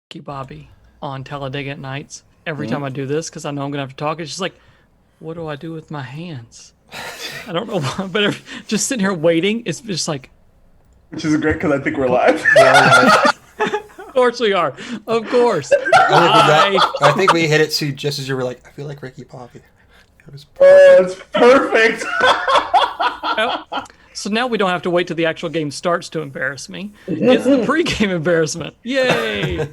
Ricky Bobby on Talladega nights every time I do this because I know I'm gonna have to talk. It's just like, what do I do with my hands? I don't know why, but just sitting here waiting, it's just like, Which is great because I think we're live. We are live. of course we are, of course. I think we hit it too, just as you were like, I feel like Ricky Bobby. It was Oh, perfect. it's perfect. Well, so now we don't have to wait till the actual game starts to embarrass me. It's the pregame embarrassment. Yay! I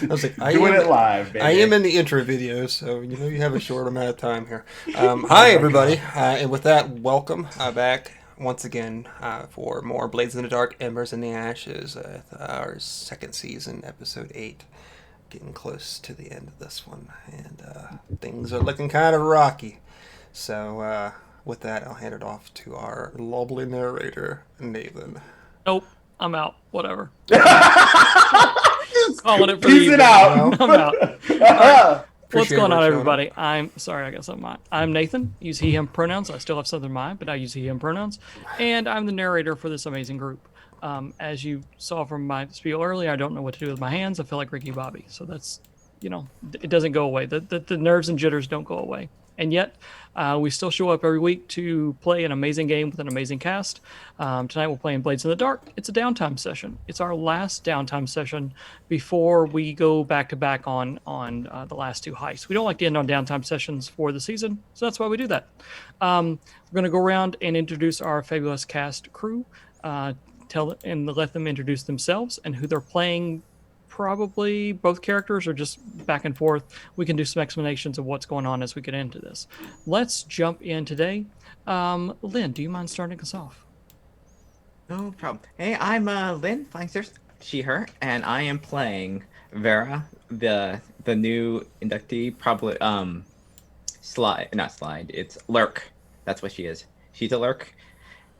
was like, Doing it live, baby. I am in the intro video, so you have a short amount of time here. Hi, everybody, and with that, welcome back once again for more Blades in the Dark, Embers in the Ashes, our second season, episode 8. Getting close to the end of this one, and things are looking kind of rocky. So, with that, I'll hand it off to our lovely narrator, Nathan. Nope, I'm out. Whatever. Calling it for Peace the it evening. out. I'm out. What's Appreciate going on, it, everybody? I'm sorry, I got something in mind. I'm Nathan. Use he, him pronouns. I still have something in mind, but I use he, him pronouns. And I'm the narrator for this amazing group. As you saw from my spiel earlier, I don't know what to do with my hands. I feel like Ricky Bobby. So that's, it doesn't go away. The nerves and jitters don't go away. And yet, we still show up every week to play an amazing game with an amazing cast. Tonight we're playing Blades in the Dark. It's a downtime session. It's our last downtime session before we go back to back on the last two heists. We don't like to end on downtime sessions for the season, so that's why we do that. We're going to go around and introduce our fabulous cast crew, let them introduce themselves and who they're playing. Probably both characters or just back and forth. We can do some explanations of what's going on as we get into this. Let's jump in today. Lynn, do you mind starting us off? No problem. Hey, I'm Lynn, flying stairs, she, her, and I am playing Vera, the new inductee, probably not slide, it's Lurk. That's what she is. She's a Lurk.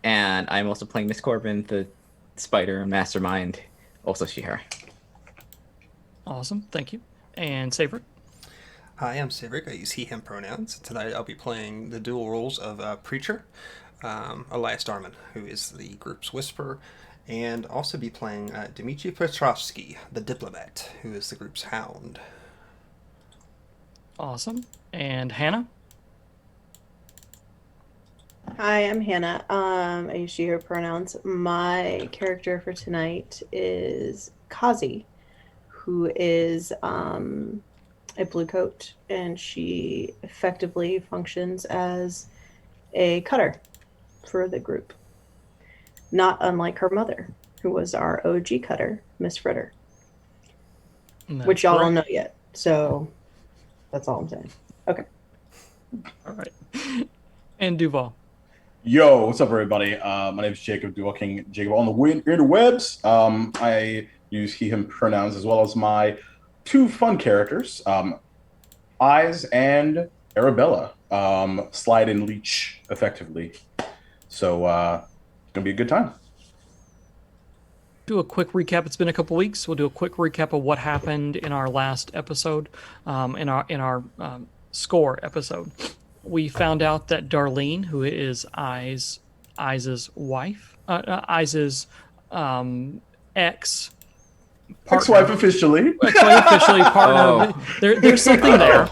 And I'm also playing Miss Corbin, the spider mastermind, also she, her. Awesome, thank you. And Saevrick? Hi, I'm Saevrick. I use he, him pronouns. Tonight I'll be playing the dual roles of Preacher, Elias Darman, who is the group's whisperer, and also be playing Dmitry Petrovsky, the diplomat, who is the group's hound. Awesome. And Hannah? Hi, I'm Hannah. I use she, her pronouns. My character for tonight is Kazi, who is a blue coat, and she effectively functions as a cutter for the group. Not unlike her mother, who was our OG cutter, Miss Fritter, which y'all don't know yet. So that's all I'm saying. Okay. All right. And Duval? Yo, what's up, everybody? My name is Jacob Duval King. Jacob on the interwebs. I use he, him pronouns, as well as my two fun characters, Eyes and Arabella, slide and leech effectively. So it's going to be a good time. Do a quick recap. It's been a couple weeks. We'll do a quick recap of what happened in our last episode, in our score episode. We found out that Darlene, who is Eyes' wife, Eyes' ex. Ex-wife officially. Ex-wife officially partner. Oh. There's something there.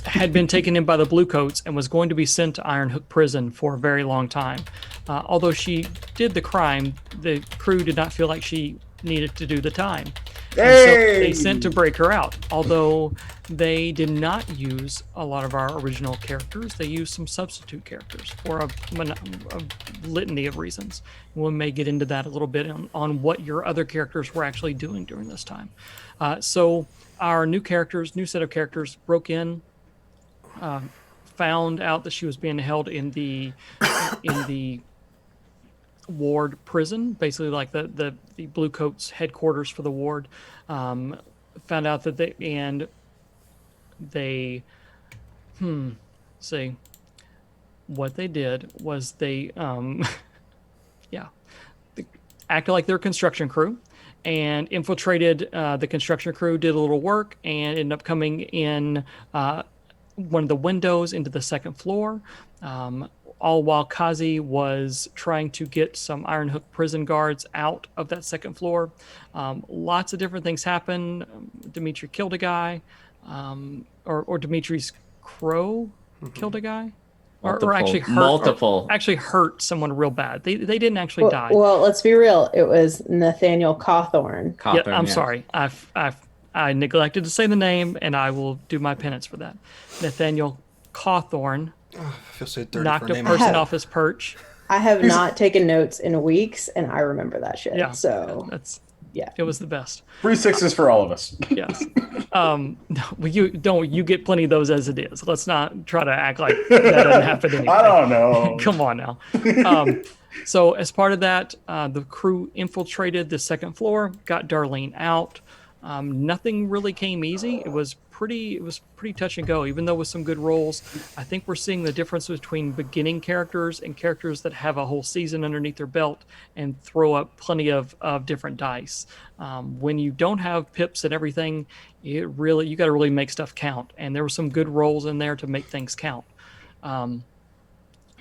Had been taken in by the Bluecoats and was going to be sent to Iron Hook Prison for a very long time. Although she did the crime, the crew did not feel like she needed to do the time. Hey! So they sent to break her out. Although they did not use a lot of our original characters, they used some substitute characters for a litany of reasons. We may get into that a little bit on what your other characters were actually doing during this time. So our new set of characters broke in, found out that she was being held in the ward prison, basically like the Bluecoats headquarters for the ward. Found out that they see what they did was they acted like their construction crew and infiltrated the construction crew, did a little work, and ended up coming in one of the windows into the second floor. all while Kazi was trying to get some Iron Hook prison guards out of that second floor. Lots of different things happen. Dimitri killed a guy, or Dimitri's crow killed a guy. Or actually hurt, multiple. actually hurt someone real bad. They didn't actually die. Well, let's be real. It was Nathaniel Cawthorn. Yeah, I'm sorry. I neglected to say the name, and I will do my penance for that. Nathaniel Cawthorn I feel so dirty knocked for a naming person him. off his perch. I have not taken notes in weeks, and I remember that shit. Yeah, So yeah, it was the best. 3 6s for all of us. Yes. No, you get plenty of those as it is. Let's not try to act like that doesn't happen anyway. I don't know. Come on now. So as part of that, the crew infiltrated the second floor, got Darlene out. Nothing really came easy. It was pretty touch and go, even though with some good rolls. I think we're seeing the difference between beginning characters and characters that have a whole season underneath their belt and throw up plenty of different dice. When you don't have pips and everything, you got to really make stuff count. And there were some good rolls in there to make things count.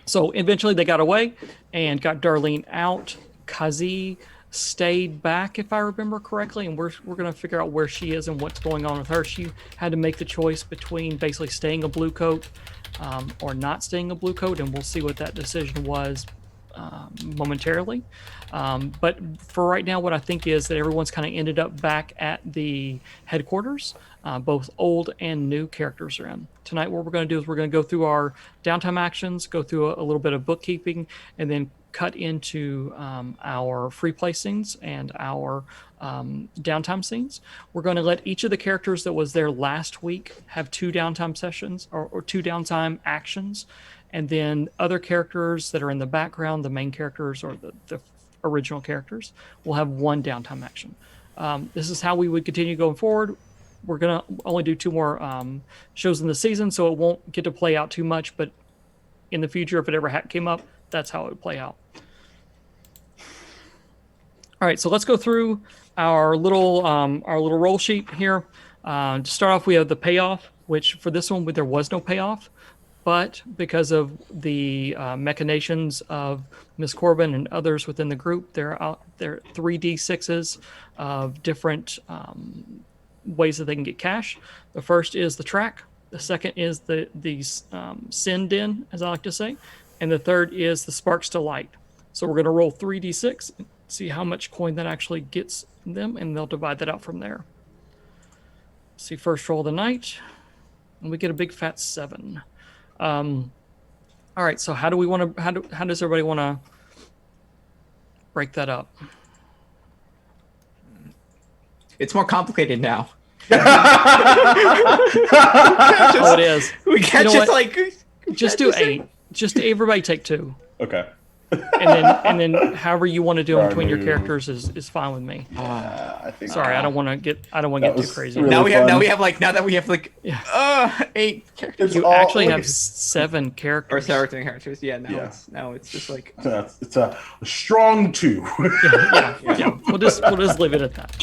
So eventually they got away and got Darlene out. Kazi stayed back, if I remember correctly, and we're going to figure out where she is and what's going on with her. She had to make the choice between basically staying a blue coat or not staying a blue coat, and we'll see what that decision was momentarily. But for right now, what I think is that everyone's kind of ended up back at the headquarters. Both old and new characters are in. Tonight, what we're going to do is we're going to go through our downtime actions, go through a little bit of bookkeeping, and then cut into our free play scenes and our downtime scenes. We're going to let each of the characters that was there last week have 2 downtime sessions or 2 downtime actions. And then other characters that are in the background, the main characters or the original characters, will have 1 downtime action. This is how we would continue going forward. We're going to only do 2 more shows in the season, so it won't get to play out too much. But in the future, if it ever came up, that's how it would play out. All right, so let's go through our little roll sheet here. To start off, we have the payoff, which for this one there was no payoff, but because of the machinations of Ms. Corbin and others within the group, there are 3d6s of different ways that they can get cash. The first is the track. The second is the sin den, as I like to say. And the third is the sparks to light. So we're going to roll 3d6 and see how much coin that actually gets them, and they'll divide that out from there. See, first roll of the night, and we get a big fat 7. All right, so how does everybody want to break that up? It's more complicated now. Oh, it is. We can't You know just what? Just do 8. Just everybody take 2. Okay. And then however you want to do them between your characters is fine with me. I think. Sorry, I don't want to get too crazy. really now we have fun. now we have 8 characters. You actually have 7 characters. Or 7 characters. Yeah, Yeah. It's just like It's a strong 2. Yeah. We'll just leave it at that.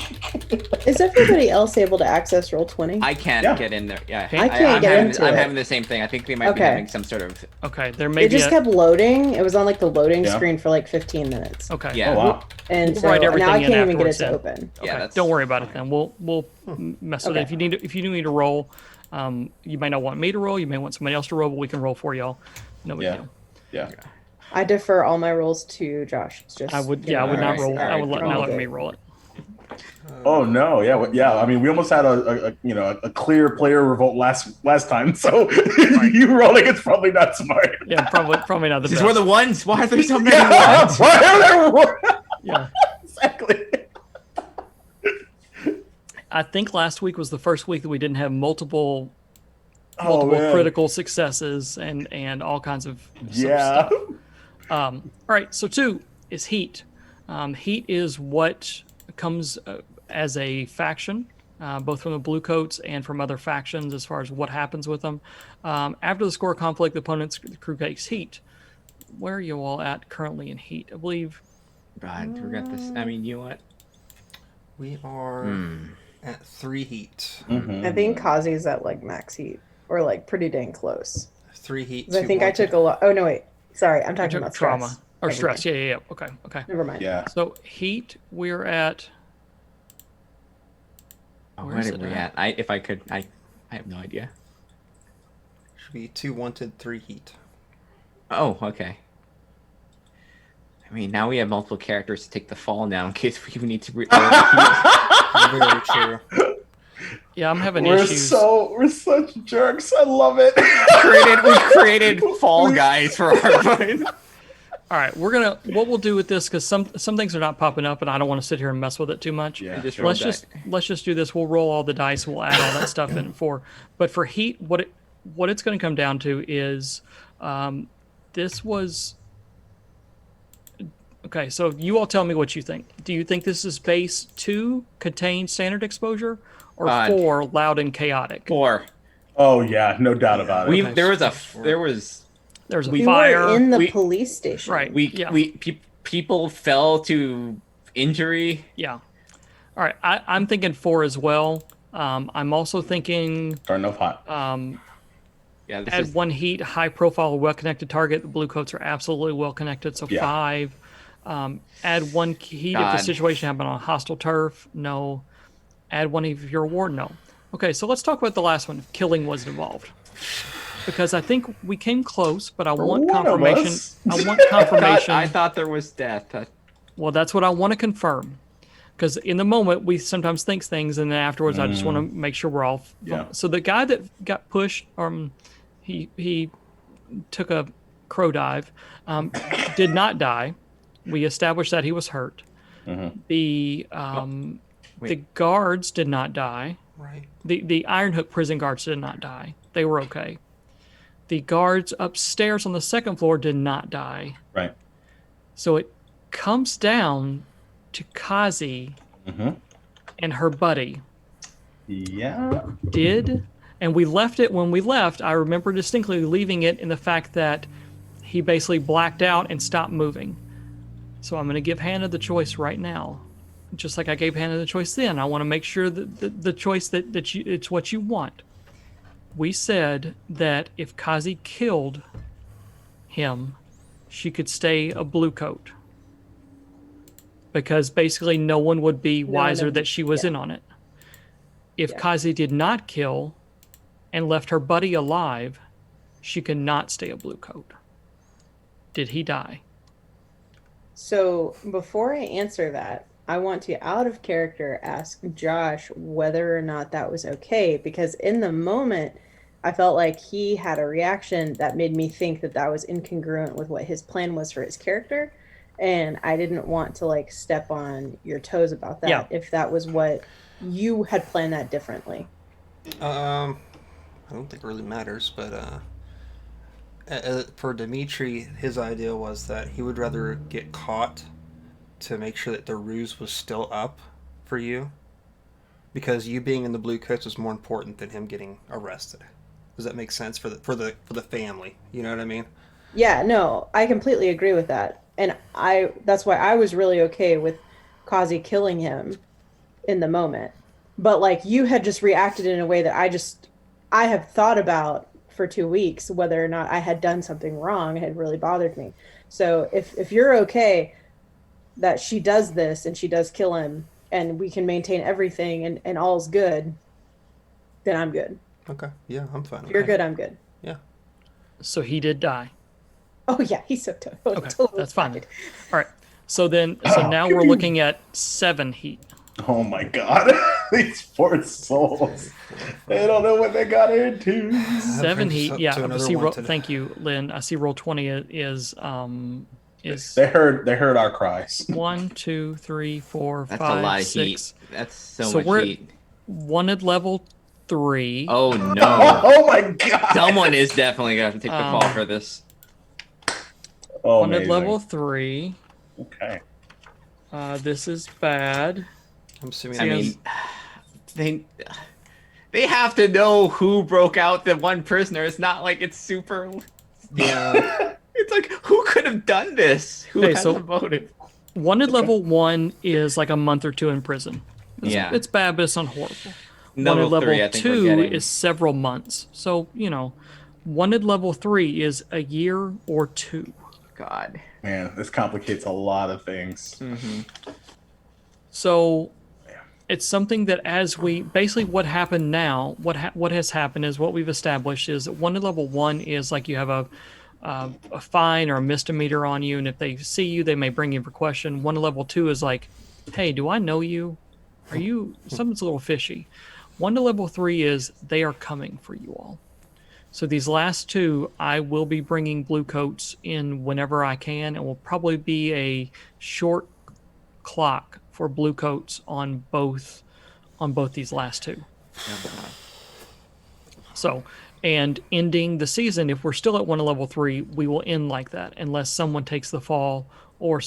Is everybody else able to access Roll20? I can't Yeah. get in there. Yeah, I can't get into I'm it. having the same thing. I think they might be Okay. having some sort of. Okay, there may It be just kept loading. It was on like the loading Yeah. screen for like 15 minutes. Okay. Yeah. Oh wow. And We'll so write everything now I in can't even get it afterwards to then. open. Yeah, Okay, that's don't worry about it then. We'll mess with it. Okay. If you do need to roll, you may not want me to roll. You may want somebody else to roll, but we can roll for y'all. No big Yeah. deal. Yeah. I defer all my rolls to Josh. It's just I would you know, not Alright, roll. I alright, would let roll not let it. me roll it. Oh no. Yeah. I mean, we almost had a clear player revolt last time. So you rolling it's probably not smart. Yeah, probably not the These best. were the ones. Why are there so many Yeah. ones? Why are there? Yeah. Exactly. I think last week was the first week that we didn't have multiple Oh man. critical successes and all kinds of Yeah. stuff. All right, so 2 is heat. Heat is what comes as a faction, both from the Blue Coats and from other factions as far as what happens with them. After the score conflict, the opponent's crew takes heat. Where are you all at currently in heat? I believe. God, we got this. I mean, you know what? We are at 3 heat. Mhm. I think Kazi's at like max heat or like pretty dang close. 3 heat. 'Cause I 2 think I wanted. took a lot. Oh no, wait. Sorry, I'm You talking took about trauma stress. or Never stress. mind. Yeah. Okay. Never mind. Yeah. So heat, we're at. Oh, Where where is did it we at? at? If I could, I have no idea. Should be 2 wanted, 3 heat. Oh, okay. I mean, now we have multiple characters to take the fall now in case we need to. Very true. Yeah, I'm having We're issues. we're such jerks. I love it. we created fall guys for our fun. All right, what we'll do with this, because some things are not popping up, and I don't want to sit here and mess with it too much. Yeah, Just sure. roll Let's just do this. We'll roll all the dice. We'll add all that stuff in but for heat, what it's going to come down to is, this was. Okay, so you all tell me what you think. Do you think this is base 2, contained standard exposure, or 4, loud and chaotic? 4. Oh yeah, no doubt about it. There was a We fire. were in the police station. Right. people fell to injury. Yeah. All right. I'm thinking 4 as well. I'm also thinking Turn off hot. Yeah, this add is 1 heat, high profile, well connected target. The blue coats are absolutely well connected, so Yeah. 5. Add 1 heat if God. the situation happened on hostile turf. No. Add 1 if you're a ward. No. Okay, so let's talk about the last one. Killing was involved. Because I think we came close, but I want one of confirmation. us. I want confirmation. I thought there was death. Well, that's what I want to confirm. Because in the moment, we sometimes think things, and then afterwards, I just want to make sure we're all. Yeah. So the guy that got pushed, he took a crow dive, did not die. We established that he was hurt. Mm-hmm. The guards did not die. Right. The Iron Hook prison guards did not die. They were okay. The guards upstairs on the second floor did not die. Right. So it comes down to Kazi and her buddy. Yeah. And we left it when we left. I remember distinctly leaving it in the fact that he basically blacked out and stopped moving. So I'm going to give Hannah the choice right now. Just like I gave Hannah the choice then. I want to make sure that the choice that it's what you want. We said that if Kazi killed him, she could stay a blue coat. Because basically no one would be wiser that she was in on it. If Kazi did not kill and left her buddy alive, she could not stay a blue coat. Did he die? So before I answer that, I want to, out of character, ask Josh whether or not that was okay. Because in the moment, I felt like he had a reaction that made me think that that was incongruent with what his plan was for his character. And I didn't want to step on your toes about that if that was what you had planned that differently. I don't think it really matters, but for Dimitri, his idea was that he would rather get caught to make sure that the ruse was still up for you, because you being in the blue coats was more important than him getting arrested. Does that make sense for the family? You know what I mean? Yeah, no, I completely agree with that. And that's why I was really okay with Kazi killing him in the moment. But you had just reacted in a way that I have thought about for 2 weeks, whether or not I had done something wrong. It had really bothered me. So if you're okay that she does this and she does kill him and we can maintain everything and all's good, then I'm good. Okay. Yeah, I'm fine. If you're good, I'm good. Yeah. So he did die. Oh yeah, he's so totally. Okay, totally that's fine. died. All right. So now we're looking at 7 heat. Oh my god. These poor souls. They don't know what they got into. 7 heat. up Yeah. to I another see one today. thank you, Lynn. I see roll 20 is They heard our cries. 1, 2, 3, 4, That's 5, a lot of 6. heat. That's so So much we're- heat. Wanted level 3. Oh no! Oh my god. Someone is definitely gonna have to take the fall for this. Oh, Wanted amazing. level 3. Okay. This is bad. I'm assuming. I mean, they have to know who broke out the one prisoner. It's not like it's super. yeah. It's like, who could have done this? Who Okay, has so- the motive? Wanted level 1 is like a month or 2 in prison. Yeah. It's bad, but it's not horrible. Level Wanted 3, I level think we're 2 getting. is several months. So, wanted level 3 is a year or 2. God. Man, this complicates a lot of things. Mm-hmm. So it's something that as we basically what happened now, what has happened is what we've established is that 1 to level 1 is like you have a fine or a misdemeanor on you, and if they see you, they may bring you for question. 1 to level 2 is like, hey, do I know you? Are you something's a little fishy? 1 to level 3 is they are coming for you all. So these last two, I will be bringing blue coats in whenever I can, and will probably be a short clock for blue coats on both these last two. So, and ending the season, if we're still at 1 to level 3, we will end like that unless someone takes the fall or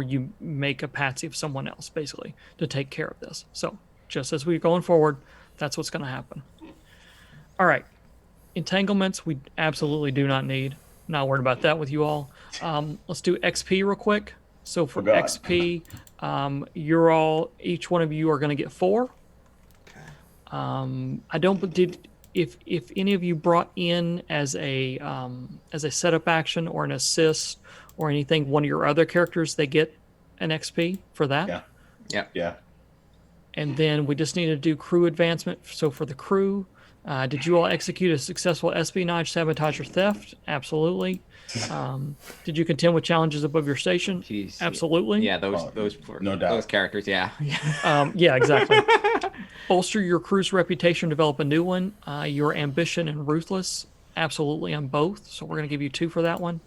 you make a patsy of someone else, basically, to take care of this. So, just as we're going forward, that's what's going to happen. All right. Entanglements, we absolutely do not need. Not worried about that with you all. Let's do XP real quick. So for God. XP, each one of you are going to get 4. I don't did if any of you brought in as a setup action or an assist or anything, one of your other characters, they get an XP for that. Yeah. Yep. Yeah. And then we just need to do crew advancement. So for the crew, did you all execute a successful espionage, sabotage, or theft? Absolutely. Did you contend with challenges above your station? Jeez. Absolutely. Yeah, those no doubt. those characters, yeah. Yeah, exactly. Bolster your crew's reputation, develop a new one. Your ambition and ruthless, absolutely on both. So we're going to give you 2 for that one.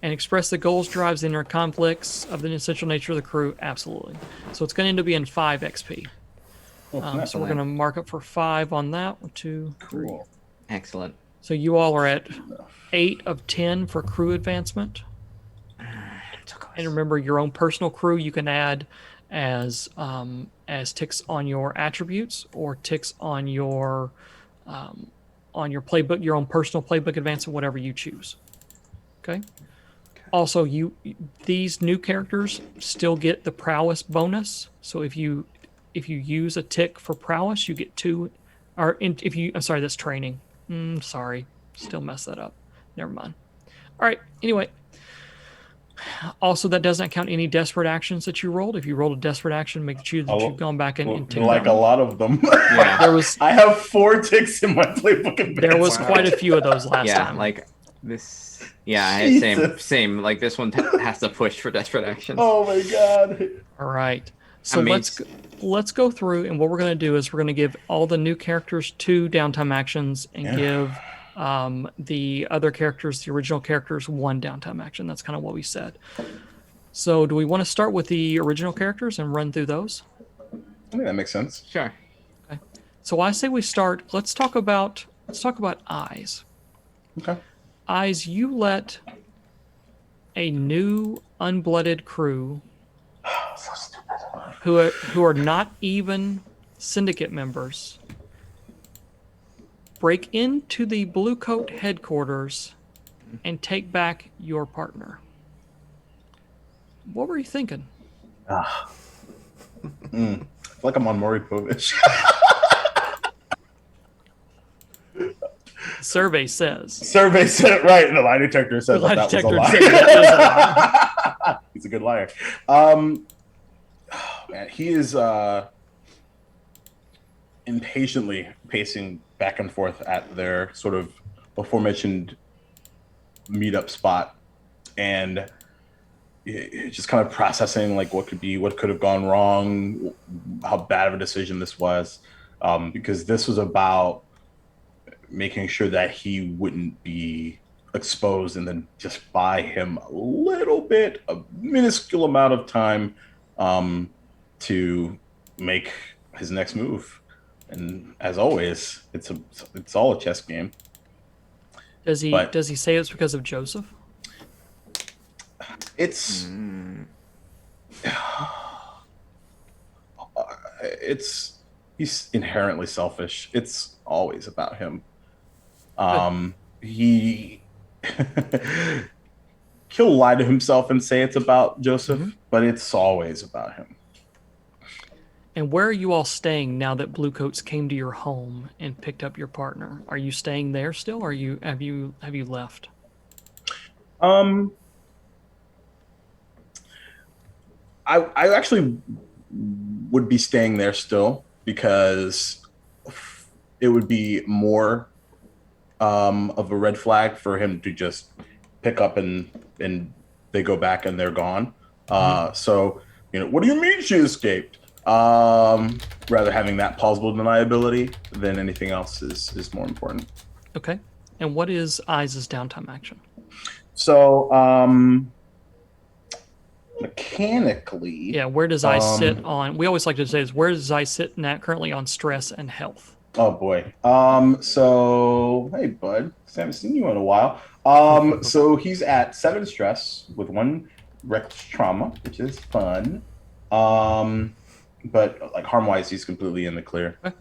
And express the goals, drives, and inner conflicts of the essential nature of the crew, absolutely. So it's going to end up being 5 XP. So we're going to mark up for 5 on that. 1, 2, 3. Cool. Excellent. So you all are at 8 of 10 for crew advancement. And remember, your own personal crew you can add as ticks on your attributes or ticks on your playbook, your own personal playbook advancement, whatever you choose. Okay. Also, these new characters still get the prowess bonus. So if you use a tick for prowess, you get 2. I'm sorry, that's training. Sorry, still messed that up. Never mind. All right. Anyway. Also, that doesn't count any desperate actions that you rolled. If you rolled a desperate action, make sure that you've gone back and ticked like that a one. lot of them. There was I have 4 ticks in my playbook. There was quite a few of those last time. Yeah, like this. Yeah, Jesus. same. Like this one has to push for desperate actions. Oh my god. All right. So I mean, let's go through, and what we're going to do is we're going to give all the new characters 2 downtime actions and give the other characters, the original characters, 1 downtime action. That's kind of what we said. So do we want to start with the original characters and run through those? I think that makes sense. Sure. Okay. So I say we start. Let's talk about Eyes. Okay. Eyes, you let a new unblooded crew So stupid. who are not even syndicate members break into the Blue Coat headquarters and take back your partner. What were you thinking? I feel like I'm on Maury Povich. Survey says. Survey said it right, and the lie detector says The lie that detector was a said that is a lie. He's a good liar. Man, he is impatiently pacing back and forth at their sort of aforementioned meetup spot, and just kind of processing like what could have gone wrong, how bad of a decision this was, because this was about making sure that he wouldn't be exposed and then just buy him a minuscule amount of time to make his next move. And as always, it's all a chess game. Does he say it's because of Joseph? It's he's inherently selfish. It's always about him. He'll lie to himself and say it's about Joseph, but it's always about him. And where are you all staying now that Bluecoats came to your home and picked up your partner? Are you staying there still, or have you left? I actually would be staying there still because it would be more of a red flag for him to just pick up and they go back and they're gone. So what do you mean she escaped? Rather having that plausible deniability than anything else is more important. Okay. And what is Eyes' downtime action? So mechanically, Yeah, where does Eyes sit on? We always like to say is where does Eyes sit currently on stress and health? Oh boy. So hey bud, I haven't seen you in a while. So he's at 7 stress with 1 reckless trauma, which is fun. But like harm wise, he's completely in the clear. Okay.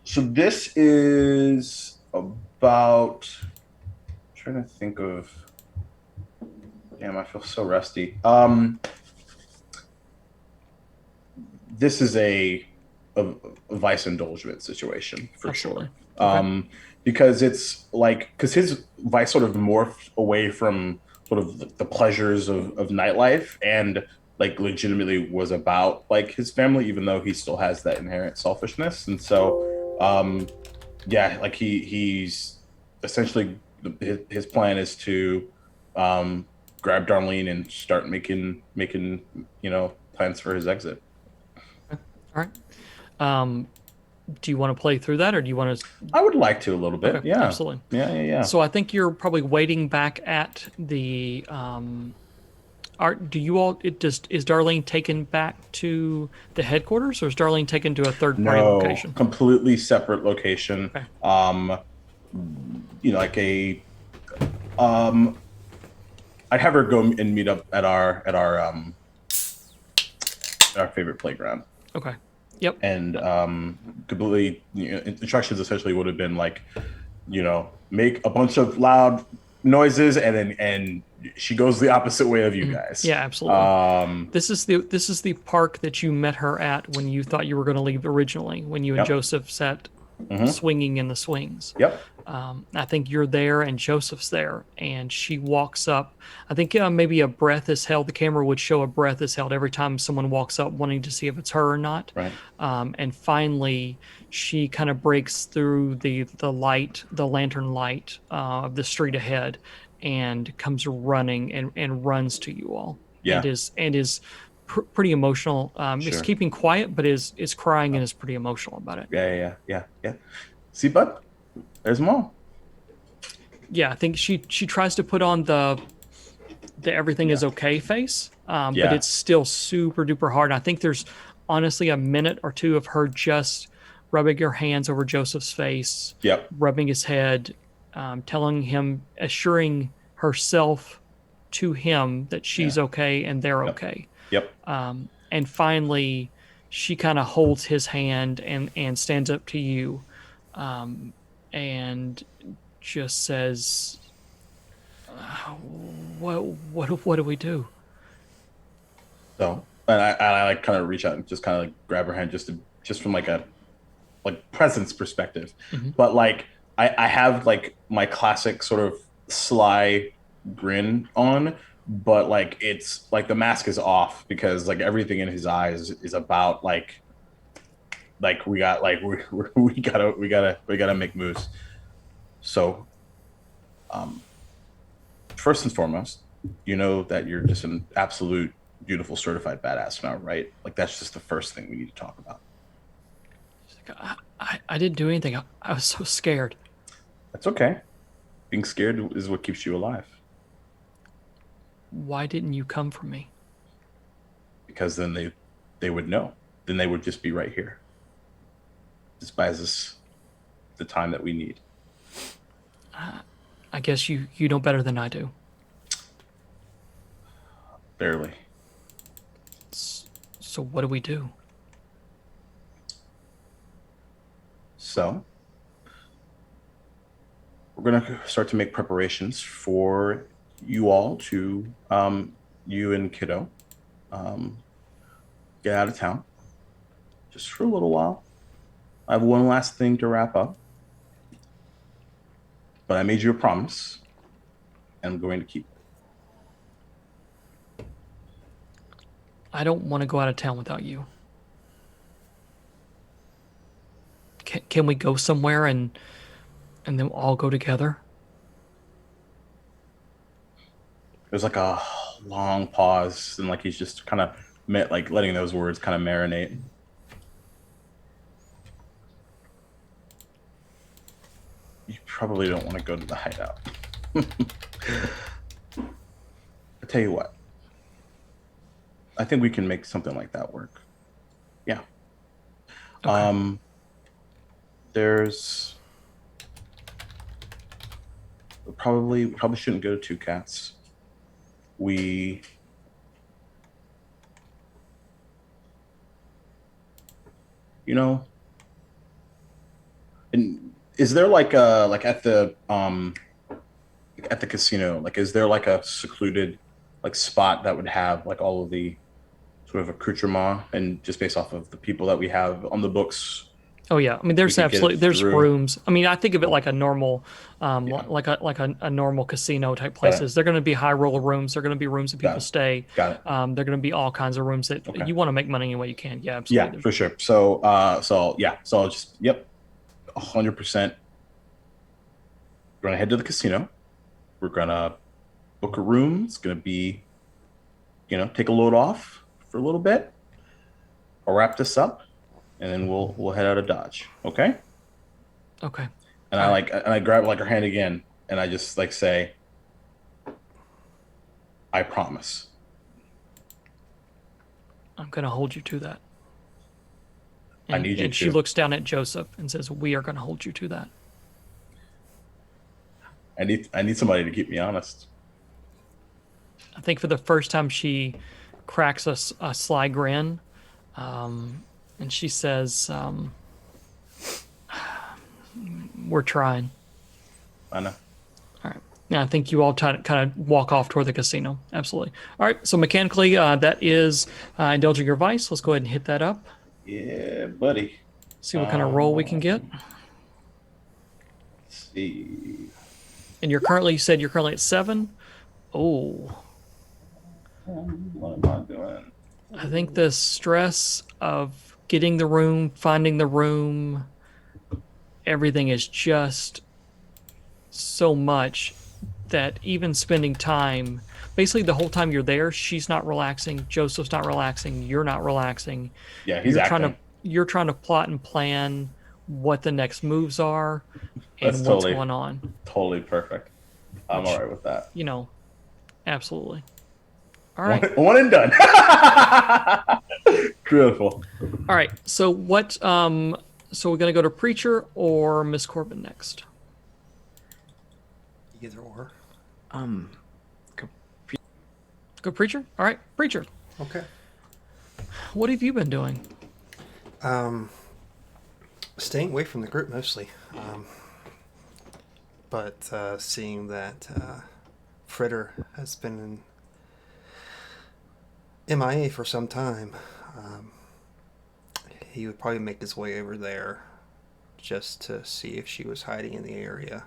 So this is about trying to think of. Damn, I feel so rusty. This is a vice indulgent situation for Absolutely. sure. Okay. Because it's like his vice sort of morphed away from sort of the pleasures of nightlife and like legitimately was about like his family, even though he still has that inherent selfishness. And so yeah, like he's essentially his plan is to grab Darlene and start making plans for his exit. All right. Do you want to play through that, or do you want to? I would like to a little bit. Okay, Yeah, absolutely. Yeah. So I think you're probably waiting back at the. Do you all? Is Darlene taken back to the headquarters, or is Darlene taken to a third-party location? Completely separate location. Okay. Like I'd have her go and meet up at our favorite playground. Okay. Yep. And completely instructions essentially would have been like, make a bunch of loud noises and she goes the opposite way of you guys. Yeah, absolutely. This is the park that you met her at when you thought you were going to leave originally, when you and Joseph sat swinging in the swings. Yep. I think you're there and Joseph's there, and she walks up. I think maybe a breath is held. The camera would show a breath is held every time someone walks up, wanting to see if it's her or not. Right. And finally, she kind of breaks through the lantern light of the street ahead, and comes running and runs to you all. Yeah. And is pretty emotional. Sure. Is keeping quiet, but is crying and is pretty emotional about it. Yeah. See, bud, there's more. Yeah, I think she tries to put on the everything is okay face, but it's still super duper hard. I think there's honestly a minute or two of her just rubbing her hands over Joseph's face, rubbing his head, telling him, assuring herself to him that she's okay and they're okay. Yep. And finally, she kind of holds his hand and stands up to you, and just says, "What do we do?" So, and I like kind of reach out and just kind of like grab her hand just from like a presence perspective, but like I have like my classic sort of sly grin on, but like it's like the mask is off because like everything in his eyes is about like we gotta make moves. So first and foremost, you know that you're just an absolute beautiful certified badass now, right? Like that's just the first thing we need to talk about. I didn't do anything. I was so scared. That's okay. Being scared is what keeps you alive. Why didn't you come for me? Because then they would know. Then they would just be right here. Just buys us the time that we need. I guess you know better than I do. Barely. So what do we do? So we're going to start to make preparations for you all to, you and Kiddo, get out of town just for a little while. I have one last thing to wrap up, but I made you a promise and I'm going to keep it. I don't want to go out of town without you. Can we go somewhere and then all go together? There's like a long pause, and like he's just kind of like letting those words kind of marinate. You probably don't want to go to the hideout. I tell you what. I think we can make something like that work. Yeah. Okay. There's probably shouldn't go to Two Cats. We and is there like at the casino, like is there like a secluded like spot that would have like all of the sort of accoutrement, and just based off of the people that we have on the books, Oh yeah, I mean there's could get absolutely there's through? rooms. I mean I think of it Cool. like a normal, Yeah. like a normal casino type Got it. places. They're going to be high roller rooms. They're going to be rooms that Got people it. stay. Got it. They're going to be all kinds of rooms that Okay. you want to make money any way you can. Yeah, Yeah, absolutely. for sure. So yeah, so I'll just 100%. We're gonna head to the casino. We're gonna book a room. It's gonna be, take a load off for a little bit. I'll wrap this up, and then we'll head out of Dodge. Okay? Okay. And I grab like her hand again, and I just like say, I promise. I'm going to hold you to that. I need you And she to. looks down at Joseph and says, "We are going to hold you to that." I need somebody to keep me honest. I think for the first time she cracks a sly grin, and she says, "We're trying." I know. All right. Yeah, I think you all kind of walk off toward the casino. Absolutely. All right. So mechanically, that is indulging your vice. Let's go ahead and hit that up. Yeah, buddy. See what kind of roll we can get. Let's see. And you said you're currently at 7. Oh, What am I doing? I think the stress of getting the room, finding the room, everything is just so much that even spending time, basically the whole time you're there, she's not relaxing, Joseph's not relaxing, you're not relaxing. Yeah, he's acting. You're trying to plot and plan what the next moves are and That's what's going on. Totally perfect. I'm all right with that. Absolutely. All right. One and done. Beautiful. All right. So what? So we're gonna go to Preacher or Miss Corbin next. Either or. Go Preacher. All right, Preacher. Okay. What have you been doing? Staying away from the group mostly. But seeing that Fritter has been in MIA for some time, he would probably make his way over there just to see if she was hiding in the area.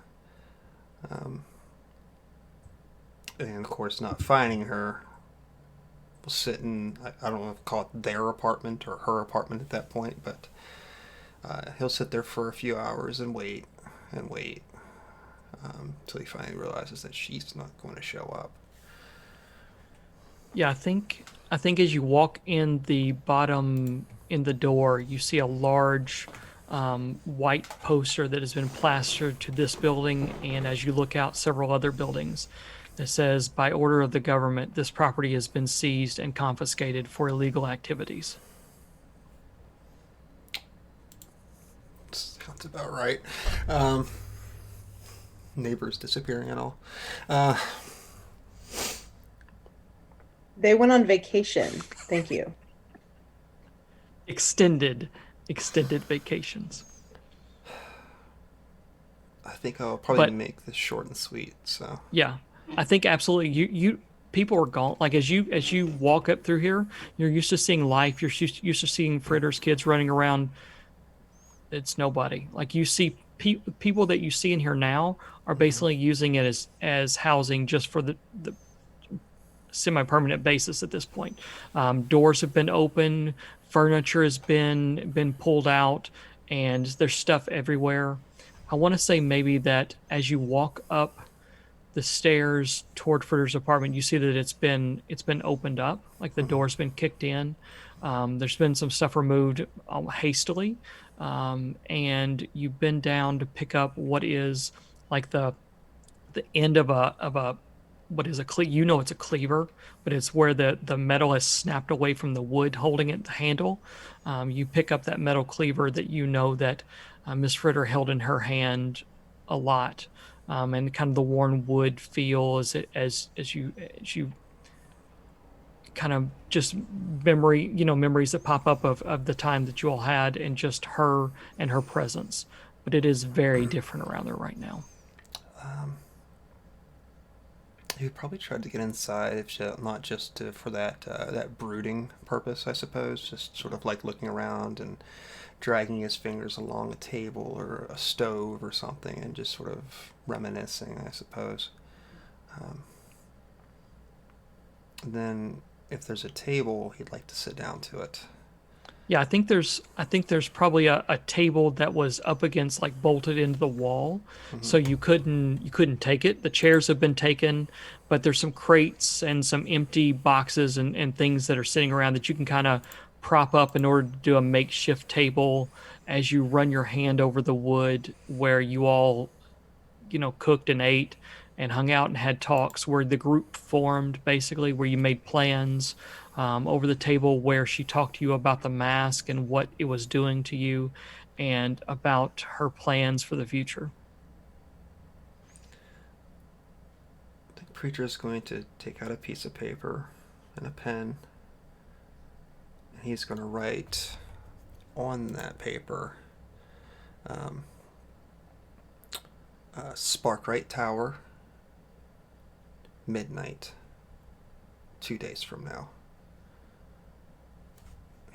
And of course, not finding her, we'll sit in, I don't know if to call it their apartment or her apartment at that point, but he'll sit there for a few hours and wait until he finally realizes that she's not going to show up. Yeah, I think as you walk in the door, you see a large white poster that has been plastered to this building, and as you look out, several other buildings. That says, "By order of the government, this property has been seized and confiscated for illegal activities." Sounds about right. Neighbors disappearing and all. They went on vacation. Thank you. Extended vacations. I think I'll probably make this short and sweet. So yeah, I think absolutely. You people are gone. Like as you walk up through here, you're used to seeing life. You're used to seeing Fritter's kids running around. It's nobody. Like you see people that you see in here now are basically using it as housing just for the semi-permanent basis at this point. Doors have been open, furniture has been pulled out, and there's stuff everywhere. I want to say maybe that as you walk up the stairs toward Fritter's apartment, you see that it's been opened up, like the door's been kicked in. There's been some stuff removed hastily, and you've been down to pick up what is like the end of a what is a it's a cleaver, but it's where the metal has snapped away from the wood holding it, the handle. You pick up that metal cleaver that you know that Miss Fritter held in her hand a lot, and kind of the worn wood feel as you kind of just memories that pop up of the time that you all had and just her and her presence. But it is very different around there right now. You probably tried to get inside, if not just for that brooding purpose, I suppose. Just sort of like looking around and dragging his fingers along a table or a stove or something, and just sort of reminiscing, I suppose. Then, if there's a table, he'd like to sit down to it. Yeah, I think there's probably a table that was up against, like, bolted into the wall, so you couldn't take it. The chairs have been taken, but there's some crates and some empty boxes and things that are sitting around that you can kind of prop up in order to do a makeshift table as you run your hand over the wood where you all, cooked and ate and hung out and had talks, where the group formed, basically, where you made plans. Over the table where she talked to you about the mask and what it was doing to you and about her plans for the future. The preacher is going to take out a piece of paper and a pen, and he's going to write on that paper, Sparkrite Tower, midnight, 2 days from now.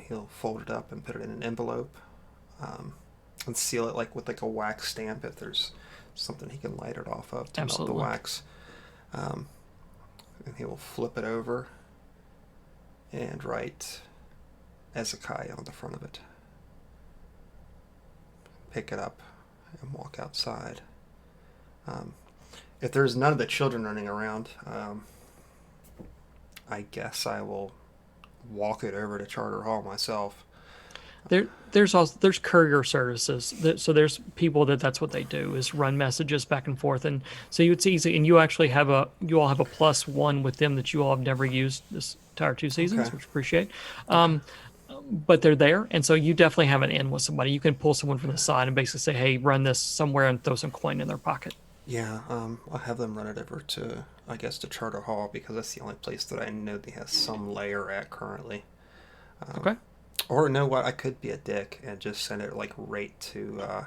He'll fold it up and put it in an envelope, and seal it with a wax stamp if there's something he can light it off of to Absolutely. melt the wax. And he will flip it over and write Ezekiah on the front of it. Pick it up and walk outside. If there's none of the children running around, I guess I will walk it over to Charter Hall myself. There's courier services, so there's people that's what they do, is run messages back and forth, and so it's easy. And you all have a +1 with them that you all have never used this entire 2 seasons, Okay. which I appreciate. But they're there, and so you definitely have an in with somebody. You can pull someone from the side and basically say, "Hey, run this somewhere," and throw some coin in their pocket. Yeah, I'll have them run it over to, I guess, to Charter Hall, because that's the only place that I know they have some layer at currently. Okay. Or, know what, I could be a dick and just send it right to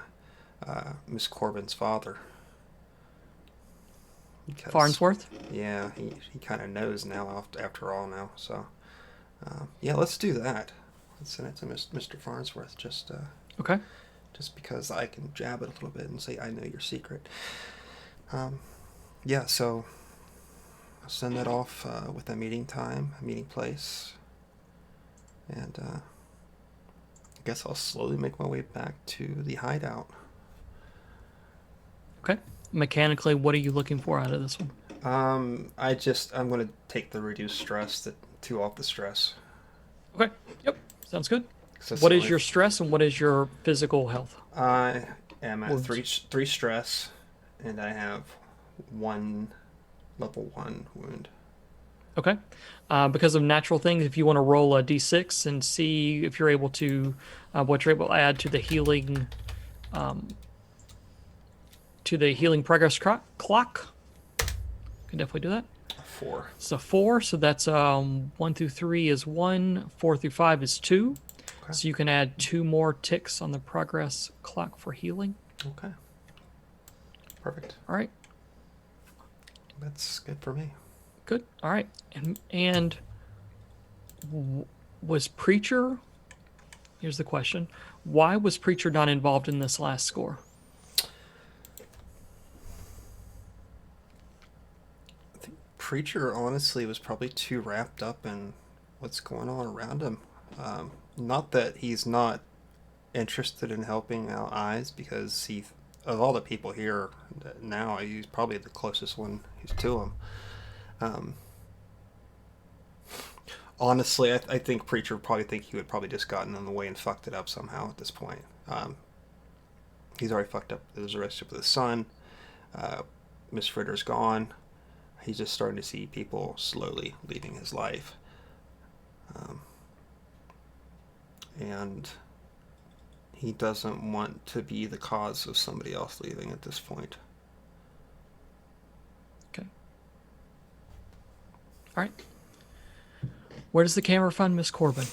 Miss Corbin's father. Because, Farnsworth. Yeah, he kind of knows now after all now. So, yeah, let's do that. Let's send it to Mr. Farnsworth Okay. just because I can jab it a little bit and say, I know your secret. Yeah, so I'll send that off with a meeting time, a meeting place. And I guess I'll slowly make my way back to the hideout. Okay. Mechanically, what are you looking for out of this one? I'm going to take the reduced stress, the 2 off the stress. Okay. Yep. Sounds good. So What is your stress and what is your physical health? I am at Wounds. three stress, and I have 1 level 1 wound. Okay. Because of natural things, if you want to roll a d6 and see if you're able to, what you're able to add to the healing, progress clock, you can definitely do that. 4. So 4, so that's 1 through 3 is 1, 4 through 5 is 2. Okay. So you can add 2 more ticks on the progress clock for healing. Okay. Perfect. All right. That's good for me. Good. All right. And was Preacher? Here's the question: why was Preacher not involved in this last score? I think Preacher honestly was probably too wrapped up in what's going on around him. Not that he's not interested in helping out Eyes, because he, of all the people here now, he's probably the closest one who's to him. Honestly, I think Preacher probably think he would probably just gotten in the way and fucked it up somehow at this point. He's already fucked up his relationship with his son. Miss Fritter's gone. He's just starting to see people slowly leaving his life. And he doesn't want to be the cause of somebody else leaving at this point. Okay. All right. Where does the camera find Miss Corbin?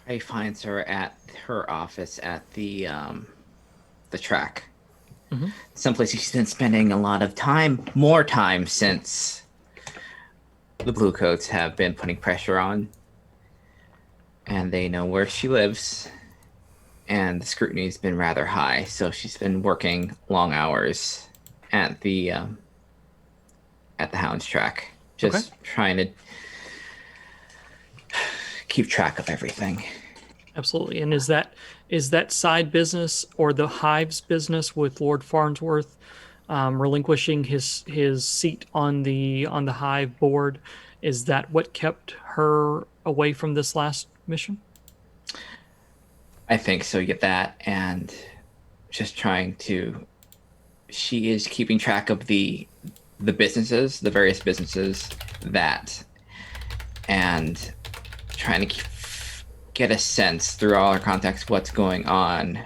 He finds her at her office at the track. Mm-hmm. Someplace she's been spending a lot of time, more time since the Bluecoats have been putting pressure on. And they know where she lives. And the scrutiny's been rather high, so she's been working long hours at the Hound's track. Just trying to keep track of everything. Absolutely. And is that side business or the Hive's business with Lord Farnsworth relinquishing his seat on the Hive board? Is that what kept her away from this last mission? I think so. You get that, and just trying to. She is keeping track of the businesses, the various businesses that, and trying to get a sense through all her contacts what's going on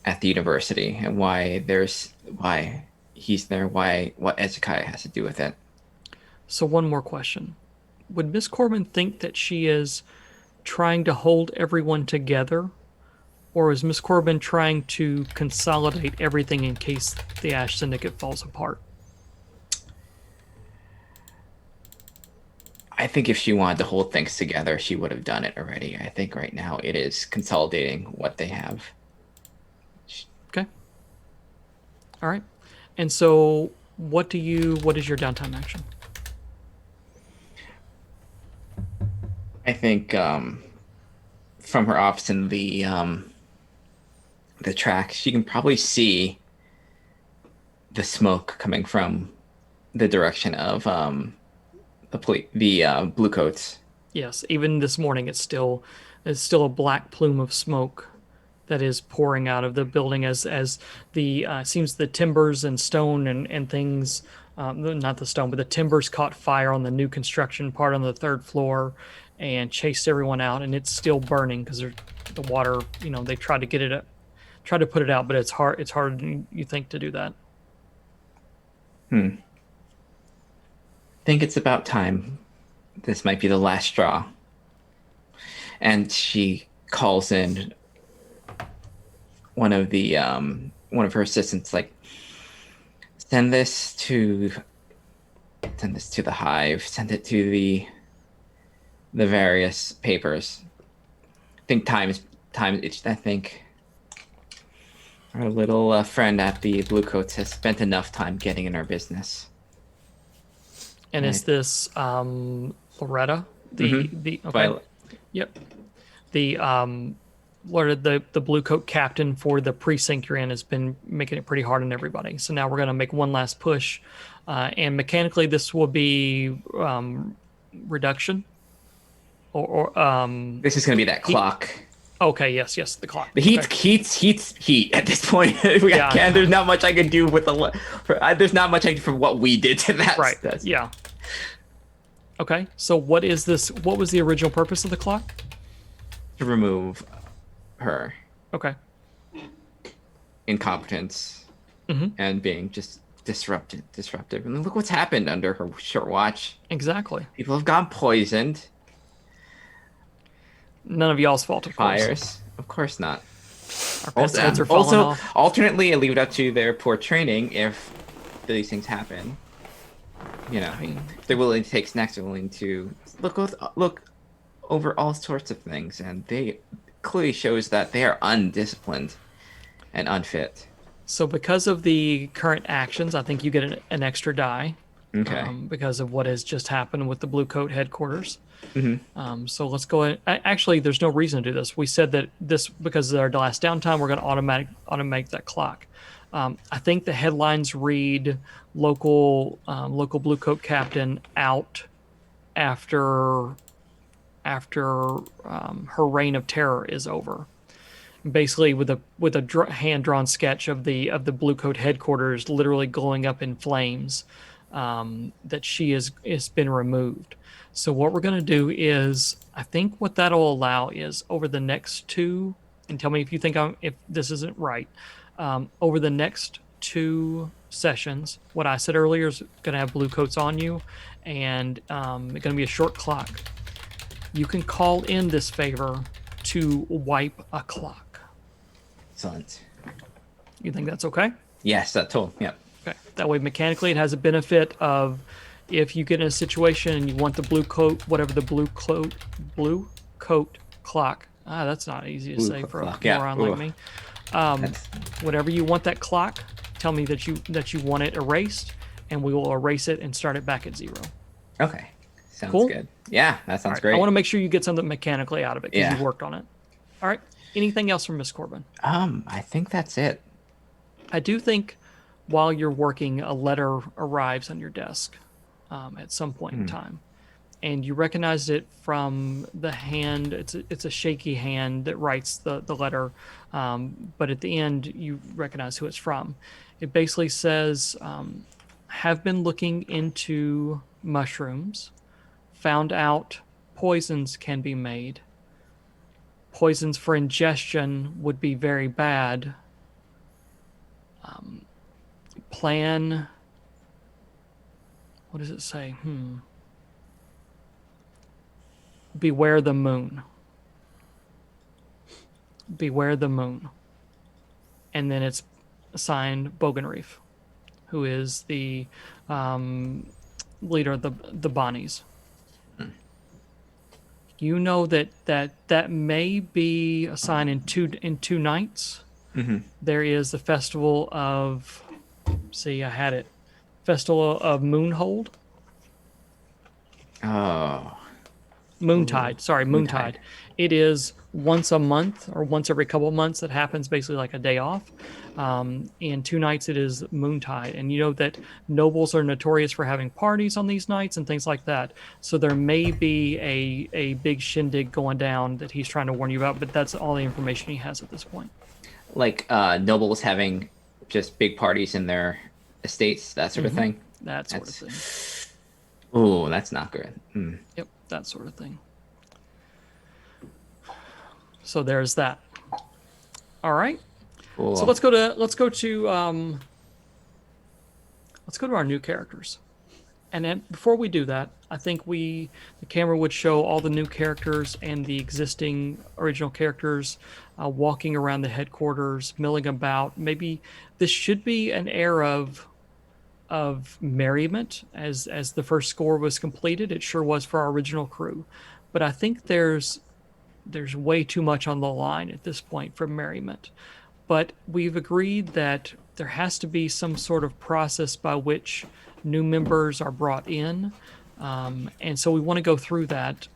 at the university and why he's there, what Ezekiah has to do with it. So one more question. Would Miss Corbin think that she is trying to hold everyone together, or is Miss Corbin trying to consolidate everything in case the Ash Syndicate falls apart? I think if she wanted to hold things together, she would have done it already. I think right now it is consolidating what they have. Okay. All right. And so what is your downtime action? I think from her office in the track, she can probably see the smoke coming from the direction of the Bluecoats. Yes, even this morning it's still a black plume of smoke that is pouring out of the building as the seems the timbers and stone and things, not the stone, but the timbers caught fire on the new construction part on the third floor and chased everyone out, and it's still burning because the water, they tried to put it out, but it's harder than you think to do that. I think it's about time. This might be the last straw. And she calls in one of her assistants, like, send this to the Hive, send it to the various papers. I think I think our little friend at the Bluecoats has spent enough time getting in our business. And is this Loretta? The okay. Violet. Yep. The Loretta, the blue coat captain for the precinct you're in, has been making it pretty hard on everybody. So now we're gonna make one last push. And mechanically this will be reduction. Or this is gonna be that clock. Okay, yes, the clock. The heat at this point. There's not much I can do with there's not much I can do for what we did to that. Right. Yeah. Okay. So what is this? What was the original purpose of the clock? To remove her. Okay. Incompetence and being just disruptive. And look what's happened under her short watch. Exactly. People have gone poisoned. None of y'all's fault, of course. Fires. Of course not. Our pets' heads are falling off. Alternately, I leave it up to their poor training if these things happen. If they're willing to take snacks, they're willing to look over all sorts of things, and they clearly shows that they are undisciplined and unfit. So because of the current actions, I think you get an extra die. Okay. Because of what has just happened with the Blue Coat headquarters. Mm-hmm. So let's go ahead. Actually, there's no reason to do this. We said that this, because of our last downtime, we're going to automate that clock. I think the headlines read local Blue Coat captain out after her reign of terror is over. Basically, with a hand drawn sketch of the Blue Coat headquarters literally glowing up in flames, that she has been removed. So what we're going to do is, I think what that'll allow is over the next two, and tell me if you think if this isn't right, over the next 2 sessions, what I said earlier is going to have blue coats on you, and it's going to be a short clock. You can call in this favor to wipe a clock. Excellent. You think that's okay? Yes, that total. Yep. Okay. That way, mechanically, it has a benefit of if you get in a situation and you want the blue coat, whatever the blue coat clock. That's not easy to Blue say coat for clock, a yeah. moron Ooh. like me. Whatever you want that clock, tell me that you want it erased, and we will erase it and start it back at 0. Okay. Sounds Cool? good. Yeah, that sounds All right. great. I want to make sure you get something mechanically out of it because Yeah. you worked on it. All right. Anything else from Miss Corbin? I think that's it. I do think while you're working, a letter arrives on your desk at some point in time. And you recognized it from the hand. It's a shaky hand that writes the letter. But at the end, you recognize who it's from. It basically says, have been looking into mushrooms, found out poisons can be made. Poisons for ingestion would be very bad. Plan. What does it say? Beware the moon. Beware the moon. And then it's signed Bogenreef, who is the leader of the Bonnies. You know that may be a sign in two nights. There is the festival of, see, I had it. Festival of Moonhold. Oh. Moontide. Sorry, Moontide. It is once a month or once every couple of months. It happens basically like a day off. And 2 nights it is Moontide. And you know that nobles are notorious for having parties on these nights and things like that. So there may be a big shindig going down that he's trying to warn you about, but that's all the information he has at this point. Like nobles having just big parties in their estates, that sort of thing. That sort of thing. Oh, that's not good. Yep, that sort of thing. So there's that. All right. Cool. So let's go to our new characters. And then before we do that, I think the camera would show all the new characters and the existing original characters walking around the headquarters, milling about. Maybe this should be an air of merriment as the first score was completed. It sure was for our original crew. But I think there's way too much on the line at this point for merriment. But we've agreed that there has to be some sort of process by which new members are brought in. And so we want to go through that.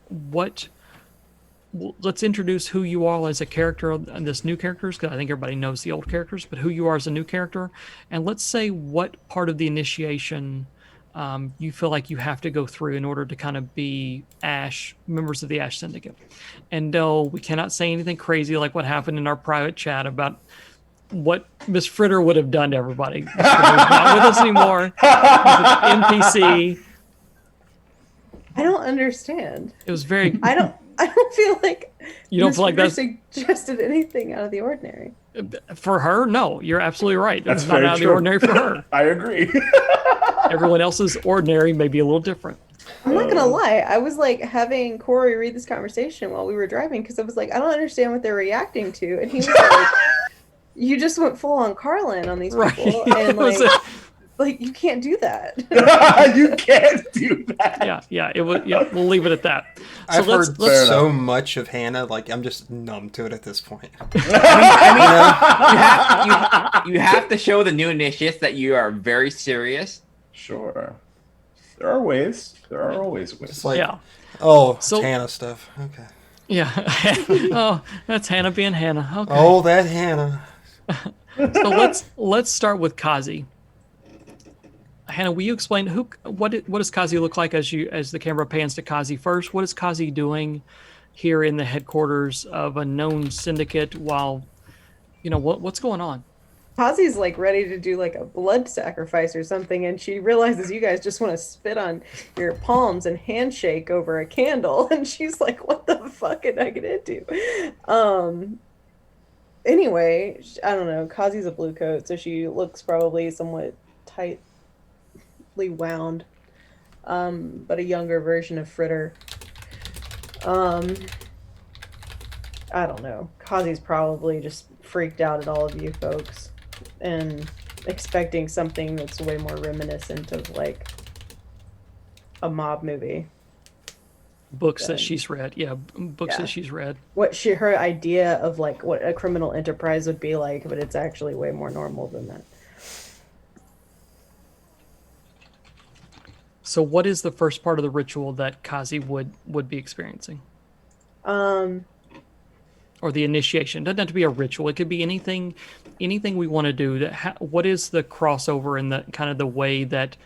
Let's introduce who you are as a character and this new characters, because I think everybody knows the old characters, but who you are as a new character. And let's say what part of the initiation you feel like you have to go through in order to kind of be members of the Ash Syndicate. And no, we cannot say anything crazy like what happened in our private chat about what Miss Fritter would have done to everybody. Miss Fritter's not with us anymore. He's an NPC. I don't understand. It was very. I don't feel like You don't Miss feel like Fritter that's suggested anything out of the ordinary. for her. No, you're absolutely right. That's It's not very out of the true. ordinary for her. I agree. Everyone else's ordinary may be a little different. I'm not gonna lie. I was like having Corey read this conversation while we were driving because I was like, I don't understand what they're reacting to, and he was like, "You just went full on Carlin on these Right. people," and It was like, Like, you can't do that. You can't do that. Yeah. It was. Yeah, we'll leave it at that. So I've heard Fair so enough. much of Hannah, like I'm just numb to it at this point. You have to show the new initiates that you are very serious. Sure. There are ways. There are always ways. It's like, Yeah. oh, it's So- Hannah stuff. Okay. Yeah. Oh, that's Hannah being Hannah. Okay. Oh, that Hannah. So let's start with Kazi. Hannah, will you explain what does Kazi look like as the camera pans to Kazi first? What is Kazi doing here in the headquarters of a known syndicate? While what's going on? Kazi's like ready to do like a blood sacrifice or something, and she realizes you guys just want to spit on your palms and handshake over a candle, and she's like, "What the fuck am I gonna do?" Anyway, I don't know. Kazi's a blue coat, so she looks probably somewhat tightly wound, but a younger version of Fritter. I don't know. Kazi's probably just freaked out at all of you folks and expecting something that's way more reminiscent of like a mob movie. Books that she's read. Yeah, books Yeah. that she's read. Her idea of like what a criminal enterprise would be like, but it's actually way more normal than that. So what is the first part of the ritual that Kazi would be experiencing? Or the initiation? Doesn't have to be a ritual. It could be anything we want to do. What is the crossover in the kind of the way that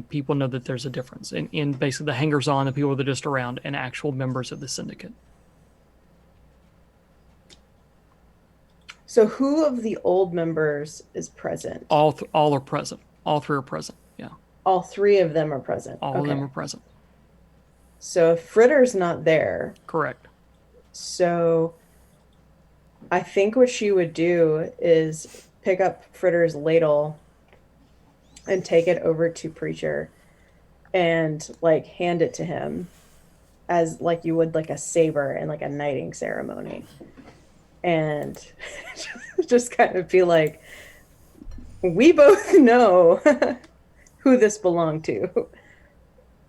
people know that there's a difference in basically the hangers-on, the people that are just around, and actual members of the syndicate? So who of the old members is present? All are present. All three are present. Yeah. All three of them are present. All of them are present. So if Fritter's not there, Correct. so I think what she would do is pick up Fritter's ladle and take it over to Preacher and like hand it to him as like you would like a saber in like a knighting ceremony. And just kind of be like, we both know who this belonged to.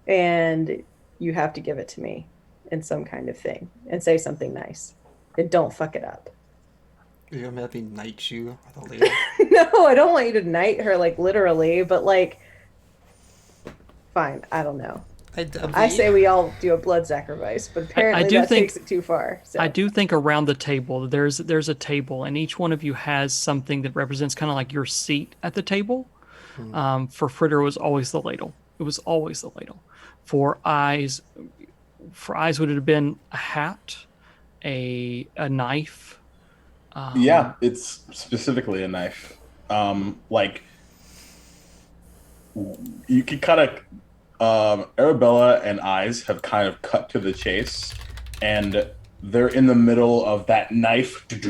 And you have to give it to me in some kind of thing and say something nice. And don't fuck it up. You're gonna have me knight you with a ladle? No, I don't want you to knight her like literally, but like, fine, I don't know. I say we all do a blood sacrifice, but apparently that takes it too far. So. I do think around the table, there's a table, and each one of you has something that represents kind of like your seat at the table. For Fritter, it was always the ladle. It was always the ladle. For eyes, would it have been a hat, a knife? Yeah, it's specifically a knife. Like you could kind of. Arabella and Eyes have kind of cut to the chase, and they're in the middle of that knife, and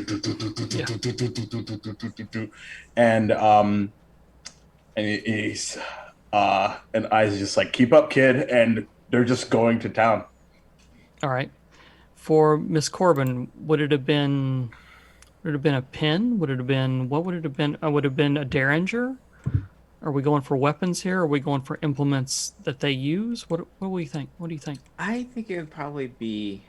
he's and Eyes is just like, keep up, kid, and they're just going to town. All right. For Miss Corbin, would it have been a pin? Would it have been what would it have been? Would it have been a derringer? Are we going for weapons here? Are we going for implements that they use? What do we think? What do you think? I think it would probably be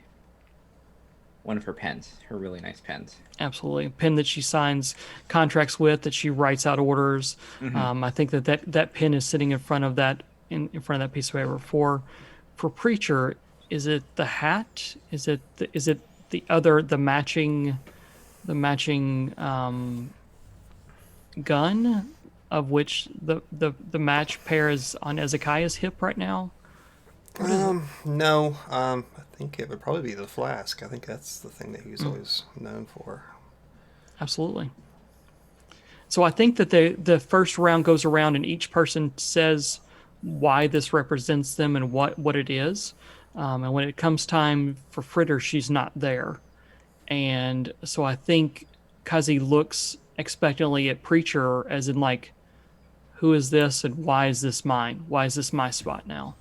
one of her pens, her really nice pens. Absolutely. A pen that she signs contracts with, that she writes out orders. I think that pen is sitting in front of that in front of that piece of paper. For Preacher, is it the hat? Is it the other the matching gun? Of which the match pair is on Ezekiah's hip right now? No. I think it would probably be the flask. I think that's the thing that he was always known for. Absolutely. So I think that the first round goes around and each person says why this represents them and what it is. And when it comes time for Fritter, she's not there. And so I think Kazi looks expectantly at Preacher as in like, who is this and why is this mine? Why is this my spot now?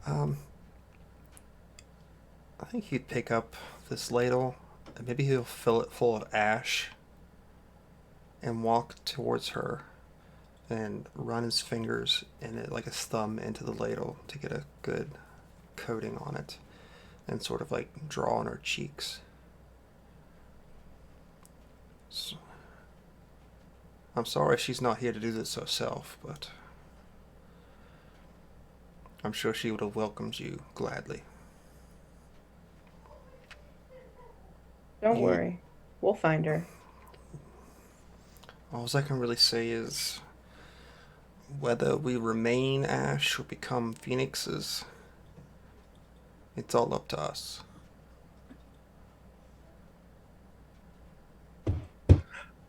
I think he'd pick up this ladle and maybe he'll fill it full of ash and walk towards her and run his fingers in it like his thumb into the ladle to get a good coating on it and sort of like draw on her cheeks. So, I'm sorry she's not here to do this herself, but I'm sure she would have welcomed you gladly. Don't worry. We'll find her. All I can really say is whether we remain Ash or become Phoenixes, it's all up to us.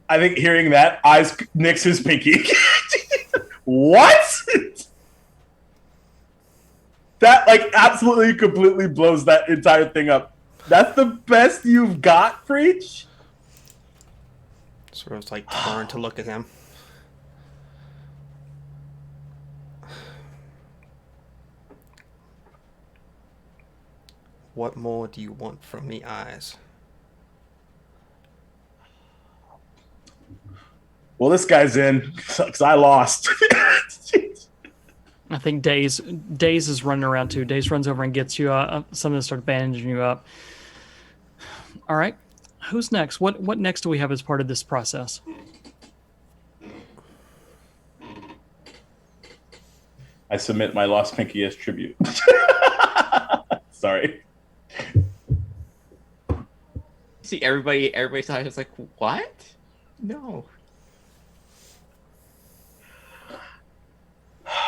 I think hearing that, eyes nicks his pinky. What? That like absolutely completely blows that entire thing up. That's the best you've got, Preach? Sort of like turn to look at him. What more do you want from me, Eyes? Well, this guy's in because I lost. I think Daze is running around too. Daze runs over and gets you something to start bandaging you up. All right, who's next? What next do we have as part of this process? I submit my lost pinky as tribute. Sorry. See, everybody's eyes was like, what? No.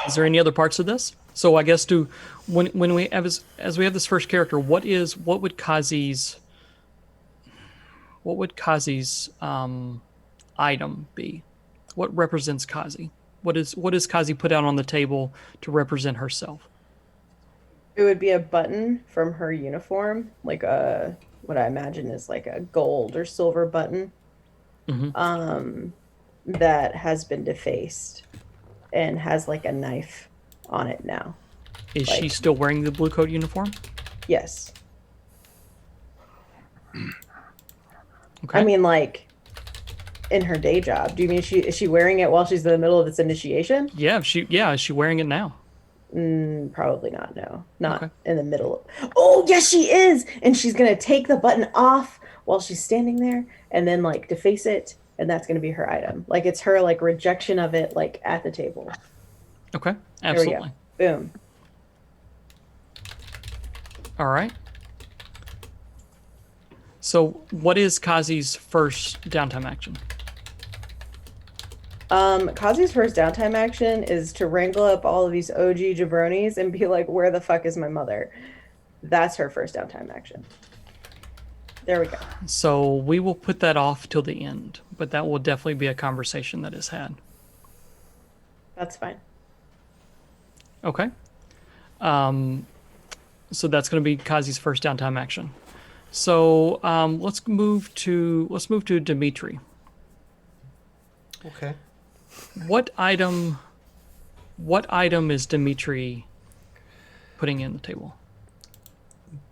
Is there any other parts of this? So I guess when we have as we have this first character, what would Kazi's item be? What represents Kazi? What does Kazi put out on the table to represent herself? It would be a button from her uniform, like what I imagine is like a gold or silver button, that has been defaced and has like a knife on it now. Is she still wearing the blue coat uniform? Yes. Okay. I mean, like, in her day job. Do you mean is she wearing it while she's in the middle of this initiation? Yeah, is she wearing it now? Probably not. No, not Okay. in the middle. Oh, yes, she is, and she's gonna take the button off while she's standing there, and then like deface it, and that's gonna be her item. Like it's her like rejection of it, like at the table. Okay, There we absolutely. go. Boom. All right. So, what is Kazi's first downtime action? Kazi's first downtime action is to wrangle up all of these OG jabronis and be like, where the fuck is my mother? That's her first downtime action. There we go. So, we will put that off till the end, but that will definitely be a conversation that is had. That's fine. Okay. So that's going to be Kazi's first downtime action. So let's move to Dimitri. Okay. What item is Dimitri putting in the table?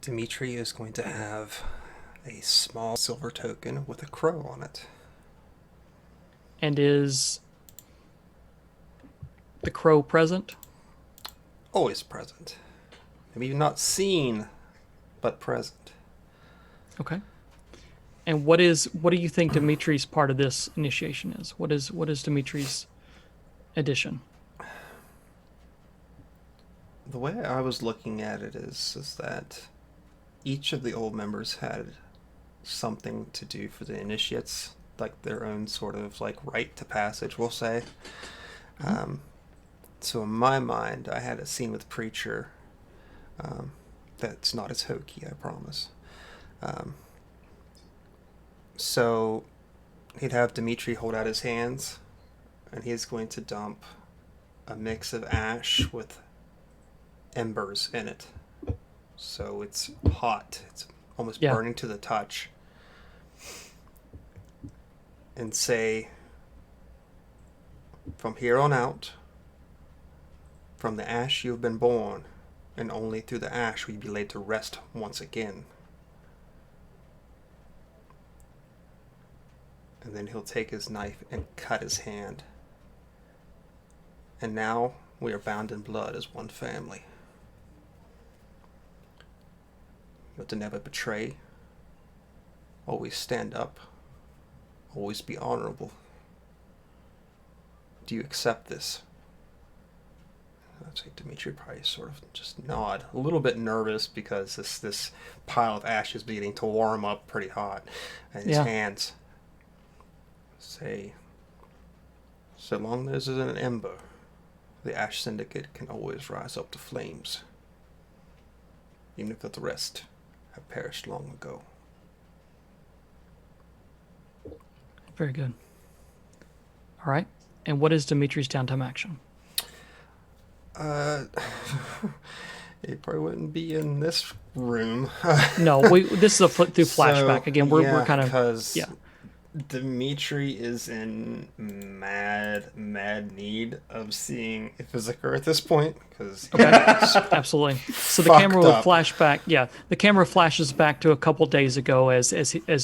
Dimitri is going to have a small silver token with a crow on it. And is the crow present? Always present. Maybe not seen, but present. Okay. And what do you think Dimitri's part of this initiation is? What is Dimitri's addition? The way I was looking at it is that each of the old members had something to do for the initiates, like their own sort of like rite to passage, we'll say. So in my mind, I had a scene with Preacher that's not as hokey, I promise. So he'd have Dimitri hold out his hands, and he's going to dump a mix of ash with embers in it. So it's hot. It's almost burning to the touch. And say, from here on out, from the ash you have been born, and only through the ash will you be laid to rest once again. and then he'll take his knife and cut his hand. And now we are bound in blood as one family. But to never betray, always stand up, always be honorable. Do you accept this? I'd say Dimitri probably sort of just nod, a little bit nervous because this pile of ash is beginning to warm up pretty hot, and his hands say, so long as there's an ember, the Ash Syndicate can always rise up to flames, even if the rest have perished long ago. Very good. All right. And what is Dimitri's downtime action? It probably wouldn't be in this room. No, this is a through flashback. Again, we're kind of... because Dimitri is in mad need of seeing a Physiker at this point. Because absolutely. So the camera will flash back. Yeah, the camera flashes back to a couple days ago as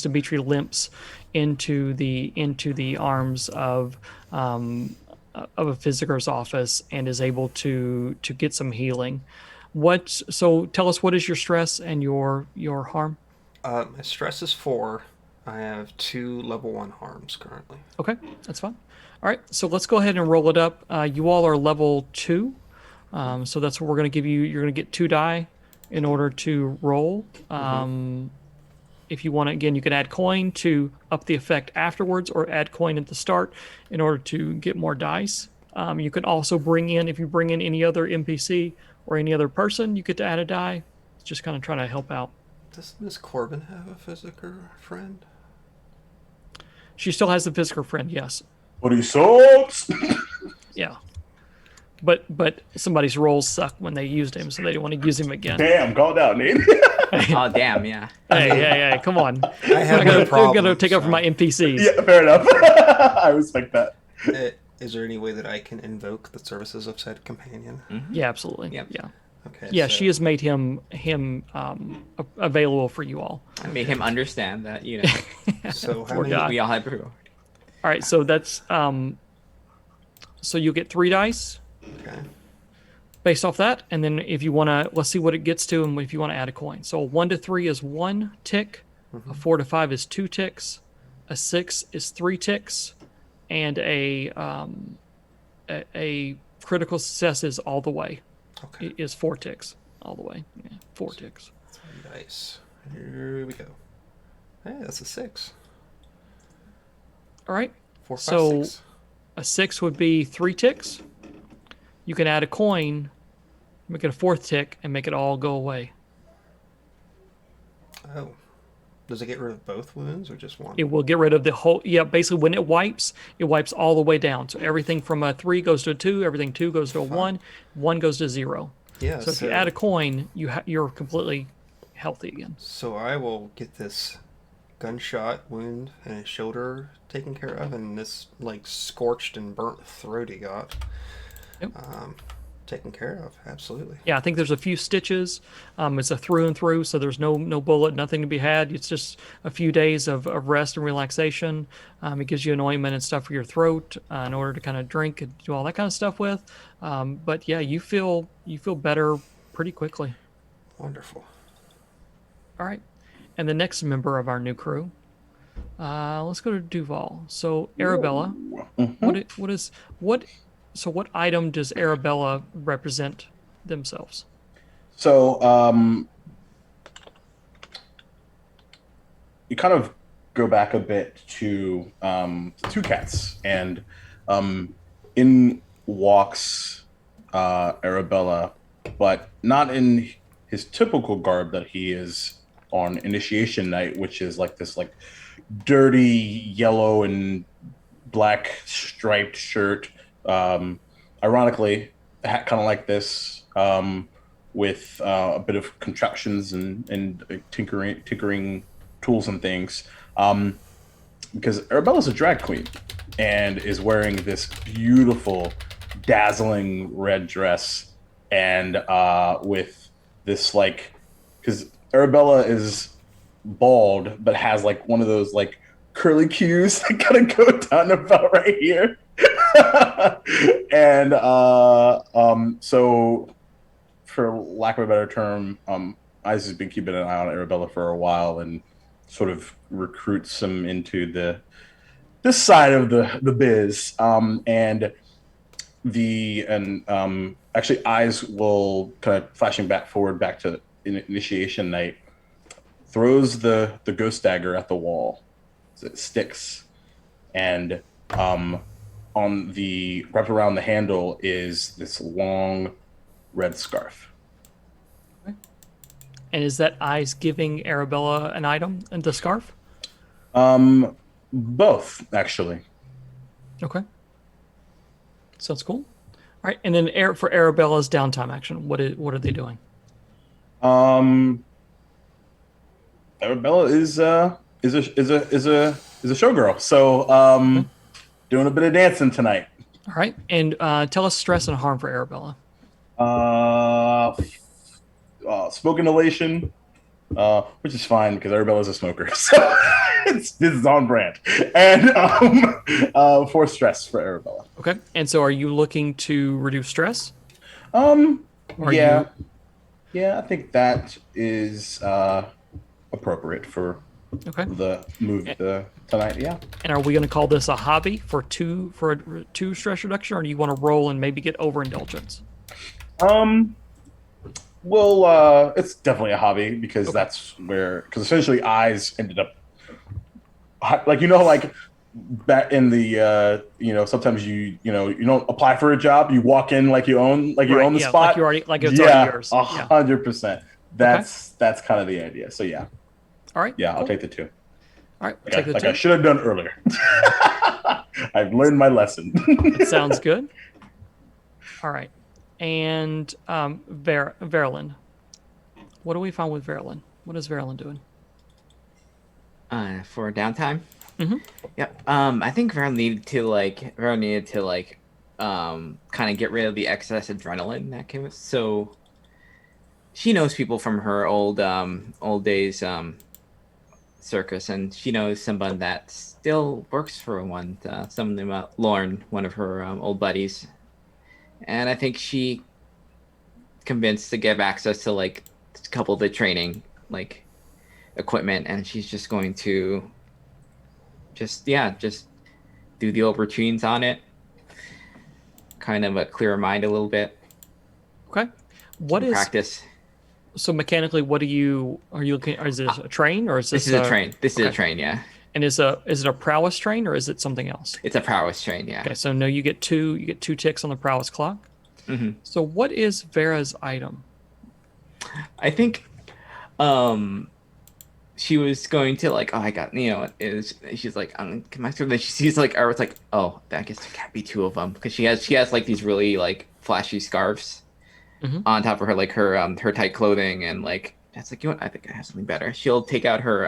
Dimitri limps into the arms of a Physiker's office and is able to get some healing. So tell us, what is your stress and your harm? My stress is 4. I have 2 level 1 harms currently. Okay, that's fine. All right, so let's go ahead and roll it up. You all are level 2, so that's what we're going to give you. You're going to get 2 die in order to roll. If you want to, again, you can add coin to up the effect afterwards, or add coin at the start in order to get more dice. You can also if you bring in any other NPC or any other person, you get to add a die. It's just kind of trying to help out. Does Miss Corbin have a Physiker friend? She still has the Physiker friend, yes. But he sucks. Yeah. But somebody's rolls suck when they used him, so they don't want to use him again. Damn, called out, Nate. Oh, damn, yeah. Hey, come on. I have no problem. I'm going to take up for my NPCs. Yeah, fair enough. I respect that. Is there any way that I can invoke the services of said companion? Mm-hmm. Yeah, absolutely. Yep. Yeah. Okay. Yeah, so she has made him available for you all. I made him understand that, you know. So how Poor many? guy. We all have priority. All right, so that's so you'll get 3 dice Okay. based off that, and then if you want to, let's see what it gets to, and if you want to add a coin. So a 1 to 3 is 1 tick, a 4 to 5 is 2 ticks, a 6 is 3 ticks, and a critical success is all the way. Okay. It is 4 ticks all the way. Yeah, 4 ticks. 3 dice. Here we go. Hey, that's a 6. All right. 4, 5, So 6. a 6 would be 3 ticks. You can add a coin, make it a 4th tick, and make it all go away. Oh. Does it get rid of both wounds or just one? It will get rid of the whole. Yeah, basically when it wipes all the way down. So everything from a 3 goes to a 2, everything 2 goes to a 1, 1 goes to 0. Yeah. So if you add a coin, you're completely healthy again. So I will get this gunshot wound in his shoulder taken care of, and this like scorched and burnt throat he got taken care of. Absolutely. Yeah, I think there's a few stitches. It's a through and through, so there's no bullet, nothing to be had. It's just a few days of rest and relaxation. It gives you an ointment and stuff for your throat in order to kind of drink and do all that kind of stuff with. But yeah, you feel better pretty quickly. Wonderful. All right, and the next member of our new crew. Let's go to Duval. So Arabella, what item does Arabella represent themselves? So, you kind of go back a bit to 2 cats, and in walks Arabella, but not in his typical garb that he is on initiation night, which is like this like dirty yellow and black striped shirt. Ironically, a hat kind of like this, with a bit of contraptions and tinkering tools and things. Because Arabella's a drag queen and is wearing this beautiful, dazzling red dress, and with this like, because Arabella is bald but has like one of those like curly cues that kind of go down about right here. And so, for lack of a better term, Eyes has been keeping an eye on Arabella for a while and sort of recruits him into this side of the biz. Actually, Eyes will kind of flashing forward back to initiation night, throws the ghost dagger at the wall. So it sticks, and on the wrapped around the handle is this long red scarf. And is that Eyes giving Arabella an item and the scarf? Both actually. Okay. Sounds cool. All right, and then for Arabella's downtime action, what are they doing? Arabella is a showgirl, so doing a bit of dancing tonight. All right, and tell us stress and harm for Arabella. Smoking elation, which is fine because Arabella's a smoker, so this is on brand. And for stress for Arabella. Okay, and so are you looking to reduce stress? Yeah, I think that is appropriate for the move tonight. Yeah. And are we going to call this a hobby for two stress reduction, or do you want to roll and maybe get overindulgence? Well, it's definitely a hobby because because essentially Eyes ended up like back in the sometimes you don't apply for a job, you walk in like you own the spot, like it's already yours. 100%. That's kind of the idea. So yeah. All right. Yeah, cool. I'll take the 2. All right, I should have done earlier. I've learned my lesson. It sounds good. All right. And Verilyn. What do we find with Verilyn? What is Verilyn doing? For downtime? Mm-hmm. Yep. I think Vera needed to kind of get rid of the excess adrenaline that came with. So she knows people from her old days circus, and she knows someone that still works for one. Someone named Lauren, one of her old buddies. And I think she convinced to give access to like a couple of the training equipment, and she's just going to just do the old routines on it, kind of clear her mind a little bit. Okay. What is practice? So mechanically, are you looking? Or is this a train, or is this? This is a train. This is a train, yeah. And is it a prowess train, or is it something else? It's a prowess train, yeah. Okay, so no, you get two ticks on the prowess clock. Mm-hmm. So what is Vera's item? I think, she was going to I got she's like can I then she sees it's like, oh, I guess there can't be 2 of them because she has like these really flashy scarves on top of her her tight clothing, and that's like, you know what, I think I have something better. She'll take out her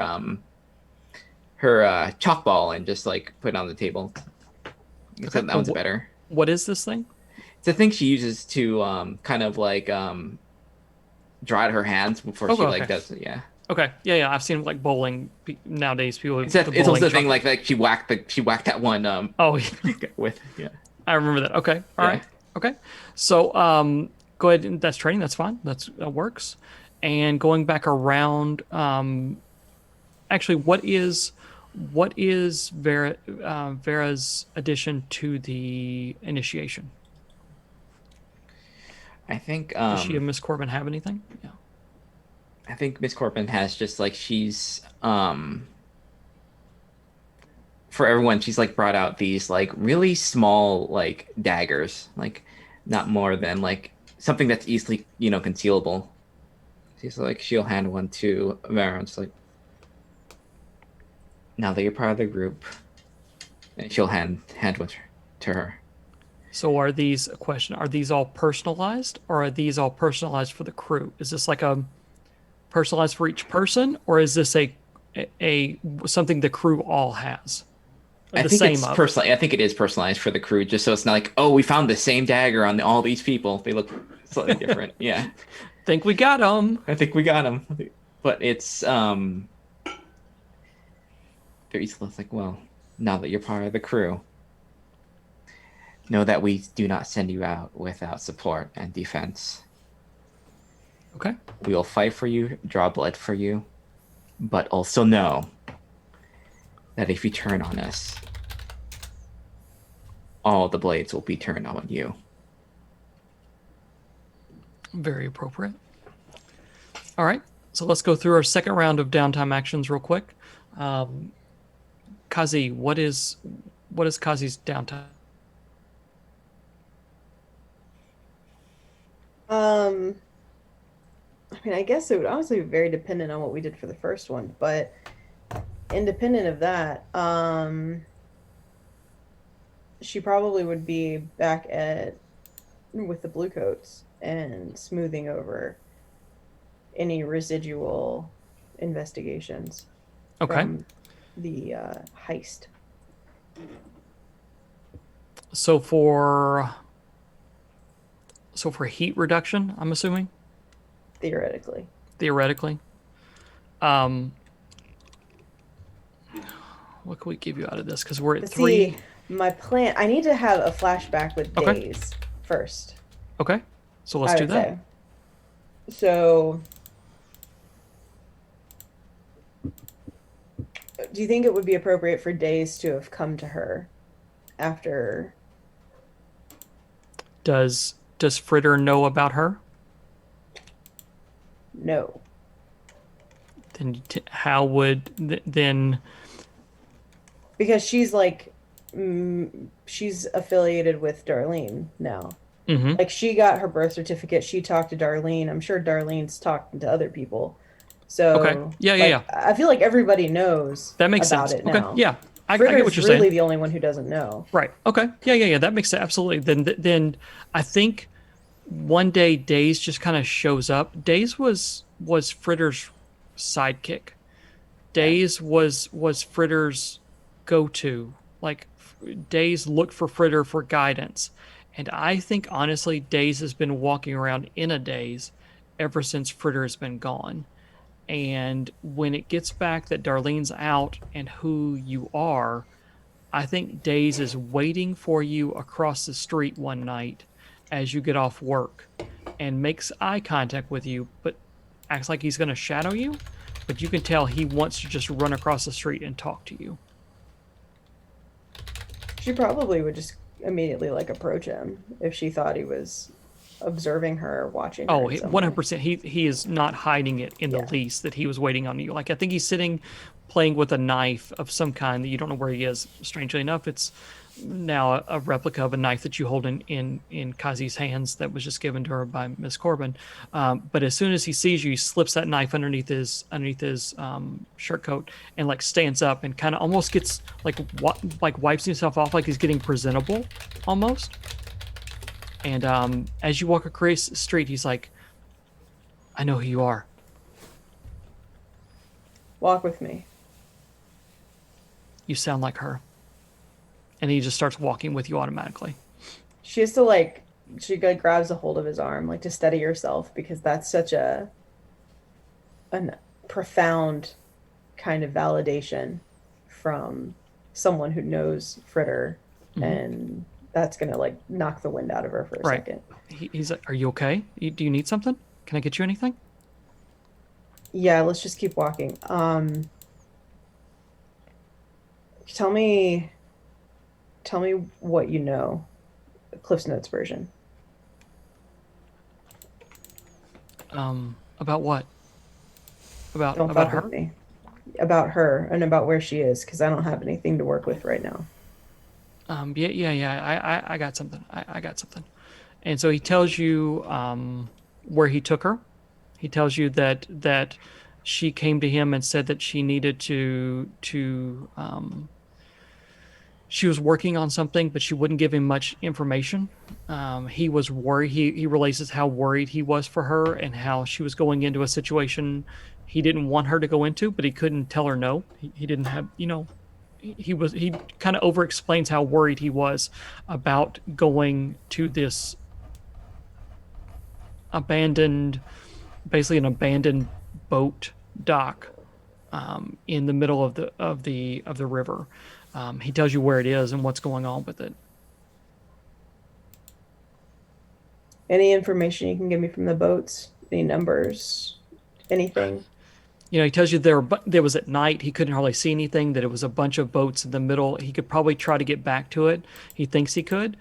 chalk ball and just put it on the table. So that one's better. What is this thing? It's a thing she uses to kind of dry her hands before she does it. Yeah. Okay. Yeah. I've seen bowling nowadays. People. It's also the thing she whacked that one. With I remember that. Okay. All right. Okay. So go ahead and that's training. That's fine. That works. And going back around, actually, what is Vera's addition to the initiation? I think. Does she and Miss Corbin have anything? Yeah. I think Miss Corbin has just she's for everyone, she's brought out these really small daggers, not more than something that's easily concealable. She's she'll hand one to Vera, and it's now that you're part of the group, and she'll hand one to her. So are these all personalized, or are these all personalized for the crew? Is this a personalized for each person, or is this a something the crew all has? I think it is personalized for the crew, just so it's not oh, we found the same dagger on all these people. They look slightly different. Yeah. Think we got them. I think we got them. But it's It's like, well, now that you're part of the crew, know that we do not send you out without support and defense. Okay. We will fight for you, draw blood for you, but also know that if you turn on us, all the blades will be turned on you. Very appropriate. All right. So let's go through our second round of downtime actions real quick. Kazi, what is Kazi's downtime? I mean, I guess it would honestly be very dependent on what we did for the first one, but independent of that, she probably would be back at with the blue coats and smoothing over any residual investigations Okay. from the heist. So for heat reduction, I'm assuming, Theoretically. What can we give you out of this? Because we're at But 3. see, my plan, I need to have a flashback with Okay. Days first. Okay. So let's I do would that. say. So, do you think it would be appropriate for Days to have come to her after? Does Fritter know about her? No. Then how would then? Because she's like, she's affiliated with Darlene now. Mm-hmm. Like, she got her birth certificate. She talked to Darlene. I'm sure Darlene's talking to other people. So, Okay. Yeah, like, yeah. I feel like everybody knows That makes about sense. it Okay. now. Yeah. I Fritter's get what you're really saying. the only one who doesn't know. Right. Okay. Yeah. That makes sense. Absolutely. Then I think one day Days just kind of shows up. Days was Fritter's sidekick. Days was Fritter's go-to. Like, Days looked for Fritter for guidance. And I think honestly Days has been walking around in a daze ever since Fritter has been gone. And when it gets back that Darlene's out and who you are, I think Days is waiting for you across the street one night as you get off work and makes eye contact with you, but acts like he's going to shadow you. But you can tell he wants to just run across the street and talk to you. She probably would just immediately like approach him if she thought he was observing her or watching her. Oh, in some way. 100%. He is not hiding it in the Yeah. least that he was waiting on you. Like, I think he's sitting playing with a knife of some kind that you don't know where he is. Strangely enough, it's now a replica of a knife that you hold in Kazi's hands that was just given to her by Miss Corbin. But as soon as he sees you, he slips that knife underneath his shirt coat and like stands up and kind of almost gets like wipes himself off like he's getting presentable almost. And as you walk across the street, he's like, "I know who you are. Walk with me. You sound like her." And he just starts walking with you automatically. She has to like, she like grabs a hold of his arm like to steady herself because that's such a profound kind of validation from someone who knows Fritter, and that's gonna like knock the wind out of her for a second. He's like, "Are you okay? Do you need something? Can I get you anything?" Yeah, let's just keep walking. Tell me what you know. Cliff's Notes version. About what? Don't About fuck her? with me. About her and about where she is, because I don't have anything to work with right now. Yeah. I got something. I got something. And so he tells you where he took her. He tells you that she came to him and said that she needed to she was working on something, but she wouldn't give him much information. He was worried. He realizes how worried he was for her and how she was going into a situation he didn't want her to go into, but he couldn't tell her no. He didn't have, he kind of over explains how worried he was about going to this basically an abandoned boat dock in the middle of the river. He tells you where it is and what's going on with it. Any information you can give me from the boats? Any numbers? Anything? You know, he tells you there was at night. He couldn't hardly see anything. That it was a bunch of boats in the middle. He could probably try to get back to it. He thinks he could.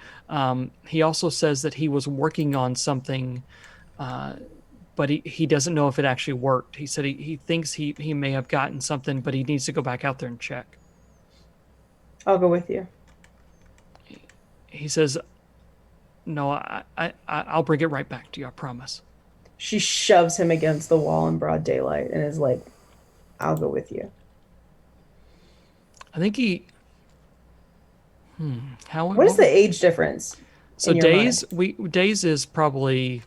He also says that he was working on something, but he doesn't know if it actually worked. He said he thinks he may have gotten something, but he needs to go back out there and check. I'll go with you. He says, "No, I'll bring it right back to you. I promise." She shoves him against the wall in broad daylight and is like, I'll go with you. I think he. What is the age difference? So in your Days Days is probably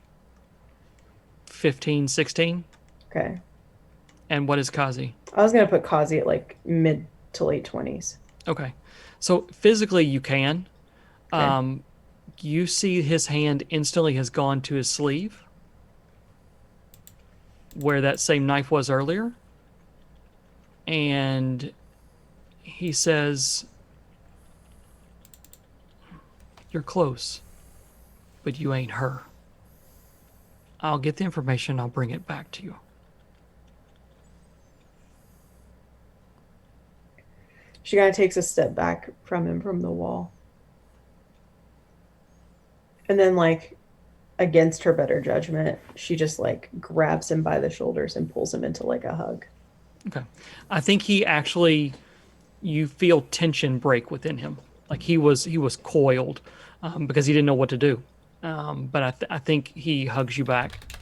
15, 16. Okay. And what is Kazi? I was gonna put Kazi at like mid to late 20s. Okay. So physically you can. Okay. You see his hand instantly has gone to his sleeve where that same knife was earlier. And he says, "You're close, but you ain't her. I'll get the information. I'll bring it back to you." She kind of takes a step back from him from the wall. And then, like, against her better judgment, she just, like, grabs him by the shoulders and pulls him into, like, a hug. Okay. I think he actually, you feel tension break within him. Like he was coiled because he didn't know what to do. But I think he hugs you back.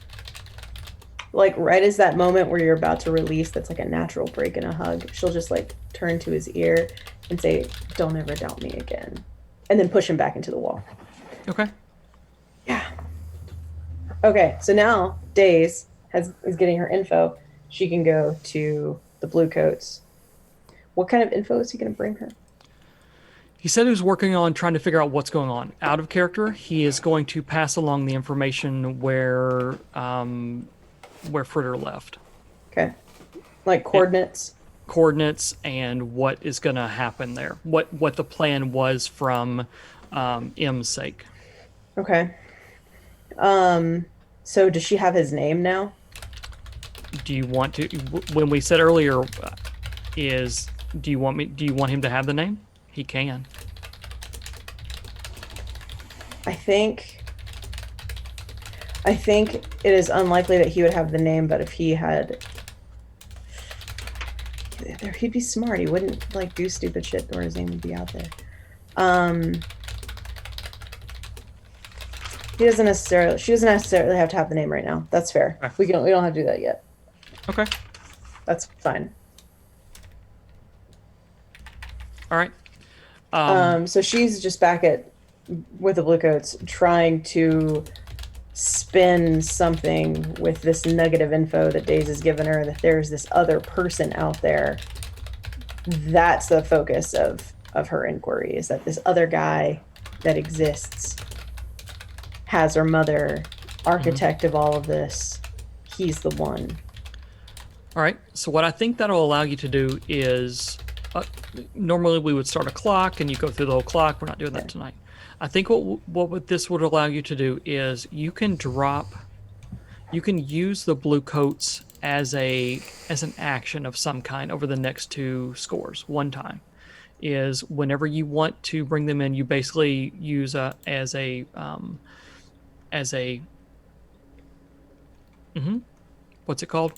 Like, right as that moment where you're about to release, that's like a natural break in a hug, she'll just, like, turn to his ear and say, "Don't ever doubt me again." And then push him back into the wall. Okay. Yeah. Okay, so now Days is getting her info. She can go to the Blue Coats. What kind of info is he going to bring her? He said he was working on trying to figure out what's going on. Out of character, he is going to pass along the information where Fritter left. Okay. Like coordinates? Coordinates and what is going to happen there. What the plan was from M's sake. Okay. So does she have his name now? Do you want to? When we said earlier, do you want him to have the name? He can. I think it is unlikely that he would have the name, but if he had, he'd be smart. He wouldn't like do stupid shit where his name would be out there. She doesn't necessarily have to have the name right now. That's fair. Okay. We don't have to do that yet. Okay. That's fine. All right. So she's just back with the Blue Coats trying to spin something with this nugget of info that Days has given her, that there's this other person out there. That's the focus of her inquiry, is that this other guy that exists has her mother, architect of all of this. He's the one. All right. So what I think that'll allow you to do is, normally we would start a clock and you go through the whole clock. We're not doing that tonight. I think what this would allow you to do is you can use the Blue Coats as an action of some kind over the next 2 scores. One time is whenever you want to bring them in, you basically use as a what's it called?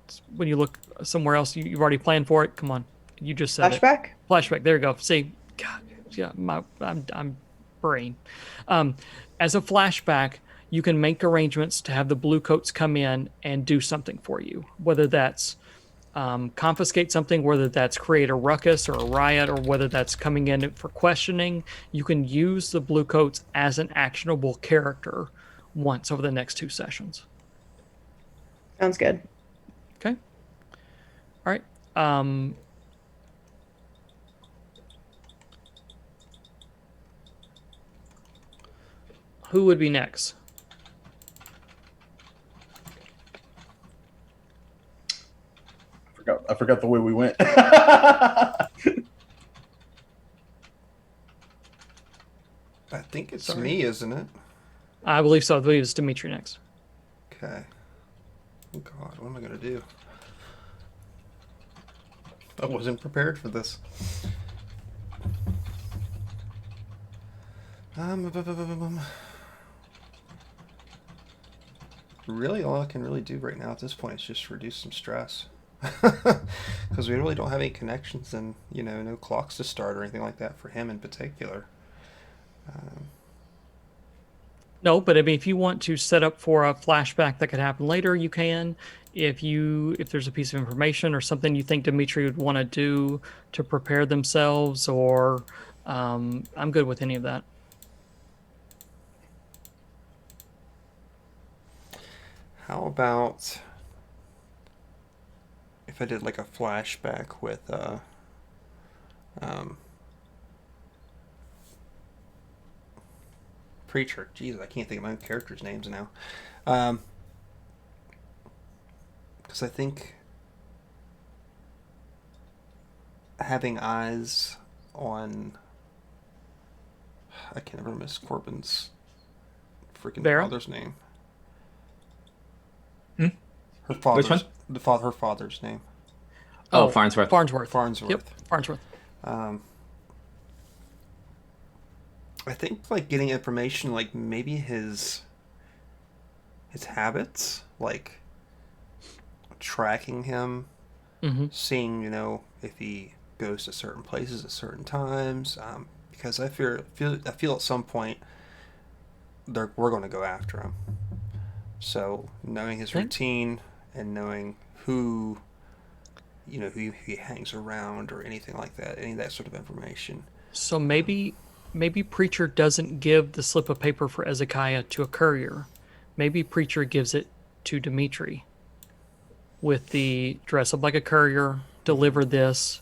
It's when you look somewhere else, you've already planned for it. Come on, you just said Flashback? it. Flashback. There you go. See, God, yeah, I'm brain. As a flashback, you can make arrangements to have the Blue Coats come in and do something for you, whether that's confiscate something, whether that's create a ruckus or a riot, or whether that's coming in for questioning. You can use the Blue Coats as an actionable character once over the next 2 sessions. Sounds good. Okay. All right. Who would be next? forgot the way we went. I think it's Sorry. me, isn't it? I believe so. I believe it's Dimitri next. Okay. Oh God, what am I gonna do? I wasn't prepared for this. Really, all I can really do right now at this point is just reduce some stress. Because we really don't have any connections and, no clocks to start or anything like that for him in particular. No, but I mean, if you want to set up for a flashback that could happen later, you can. If there's a piece of information or something you think Dimitri would want to do to prepare themselves, or I'm good with any of that. How about if I did like a flashback with Preacher? Jeez, I can't think of my own characters' names now. Because I think having eyes on, I can't remember Miss Corbin's freaking Vera? father's name. Her Which father's, one? her father's name. Oh, Farnsworth. Farnsworth. Farnsworth. Yep, Farnsworth. I think like getting information, like maybe his habits, like tracking him, seeing if he goes to certain places at certain times. Because I feel at some point we're going to go after him. So knowing his routine and knowing who he hangs around or anything like that, any of that sort of information. So maybe Preacher doesn't give the slip of paper for Ezekiah to a courier. Maybe Preacher gives it to Dimitri with the dress up like a courier, deliver this,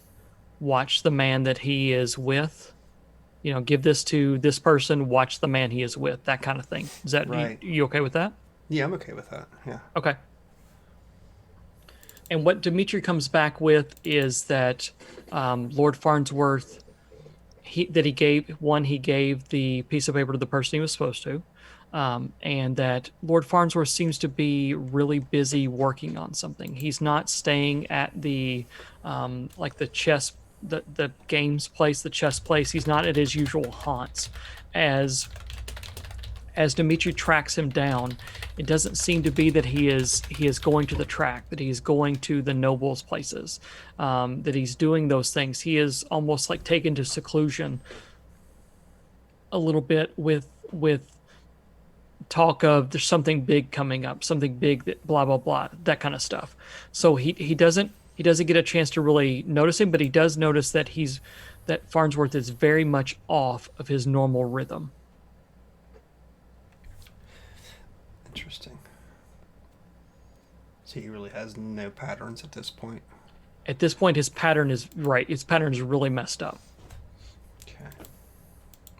watch the man that he is with, give this to this person, watch the man he is with, that kind of thing. Is that right? You okay with that? Yeah, I'm okay with that. Yeah. Okay. And what Dimitri comes back with is that Lord Farnsworth, he gave the piece of paper to the person he was supposed to, and that Lord Farnsworth seems to be really busy working on something. He's not staying at the like the chess, the games place, the chess place. He's not at his usual haunts. As Dimitri tracks him down, it doesn't seem to be that he is going to the track, that he's going to the nobles' places, that he's doing those things. He is almost like taken to seclusion a little bit with talk of there's something big coming up, something big that blah blah blah, that kind of stuff. So he doesn't get a chance to really notice him, but he does notice that that Farnsworth is very much off of his normal rhythm. Interesting. So he really has no patterns at this point. At this point, his pattern is right. His pattern is really messed up. Okay.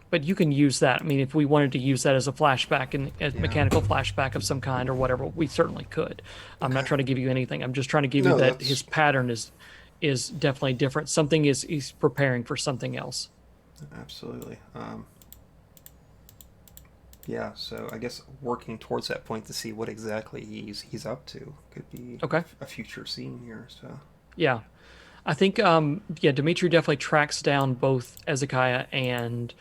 But you can use that. I mean, if we wanted to use that as a flashback and a mechanical flashback of some kind or whatever, we certainly could. I'm not trying to give you anything. I'm just trying to give you that his pattern is definitely different. Something he's preparing for something else. Absolutely. Yeah, so I guess working towards that point to see what exactly he's up to could be a future scene here. So yeah, I think Dimitri definitely tracks down both Ezekiah and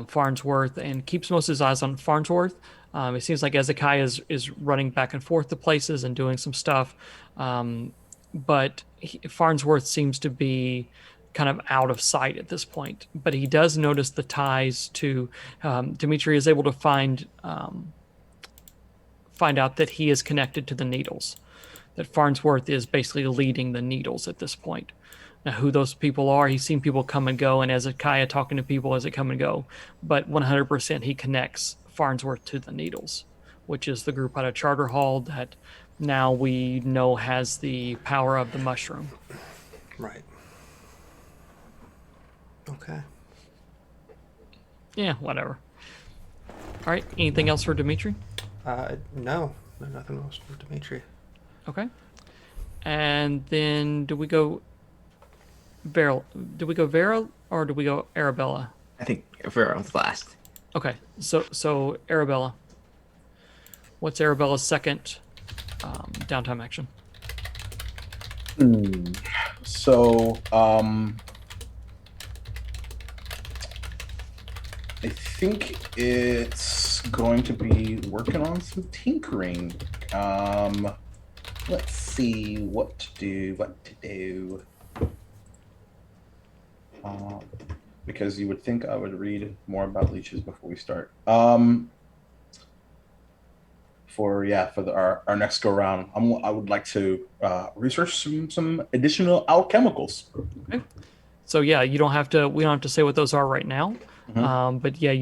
Farnsworth and keeps most of his eyes on Farnsworth. It seems like Ezekiah is running back and forth to places and doing some stuff, but Farnsworth seems to be kind of out of sight at this point. But he does notice the ties to Dimitri is able to find out that he is connected to the Needles, that Farnsworth is basically leading the Needles at this point. Now, who those people are, he's seen people come and go, and Ezekiah talking to people as they come and go, but 100% he connects Farnsworth to the Needles, which is the group out of Charter Hall that now we know has the power of the mushroom. Right. Okay. Yeah, whatever. All right, anything else for Dimitri? No, nothing else for Dimitri. Okay. And then do we go Vera? Do we go Vera or do we go Arabella? I think Vera was last. Okay, so Arabella. What's Arabella's second downtime action? So, I think it's going to be working on some tinkering. Let's see what to do. Because you would think I would read more about leeches before we start. For our next go round, I would like to research some additional alchemicals. Okay. So yeah, we don't have to say what those are right now. But yeah,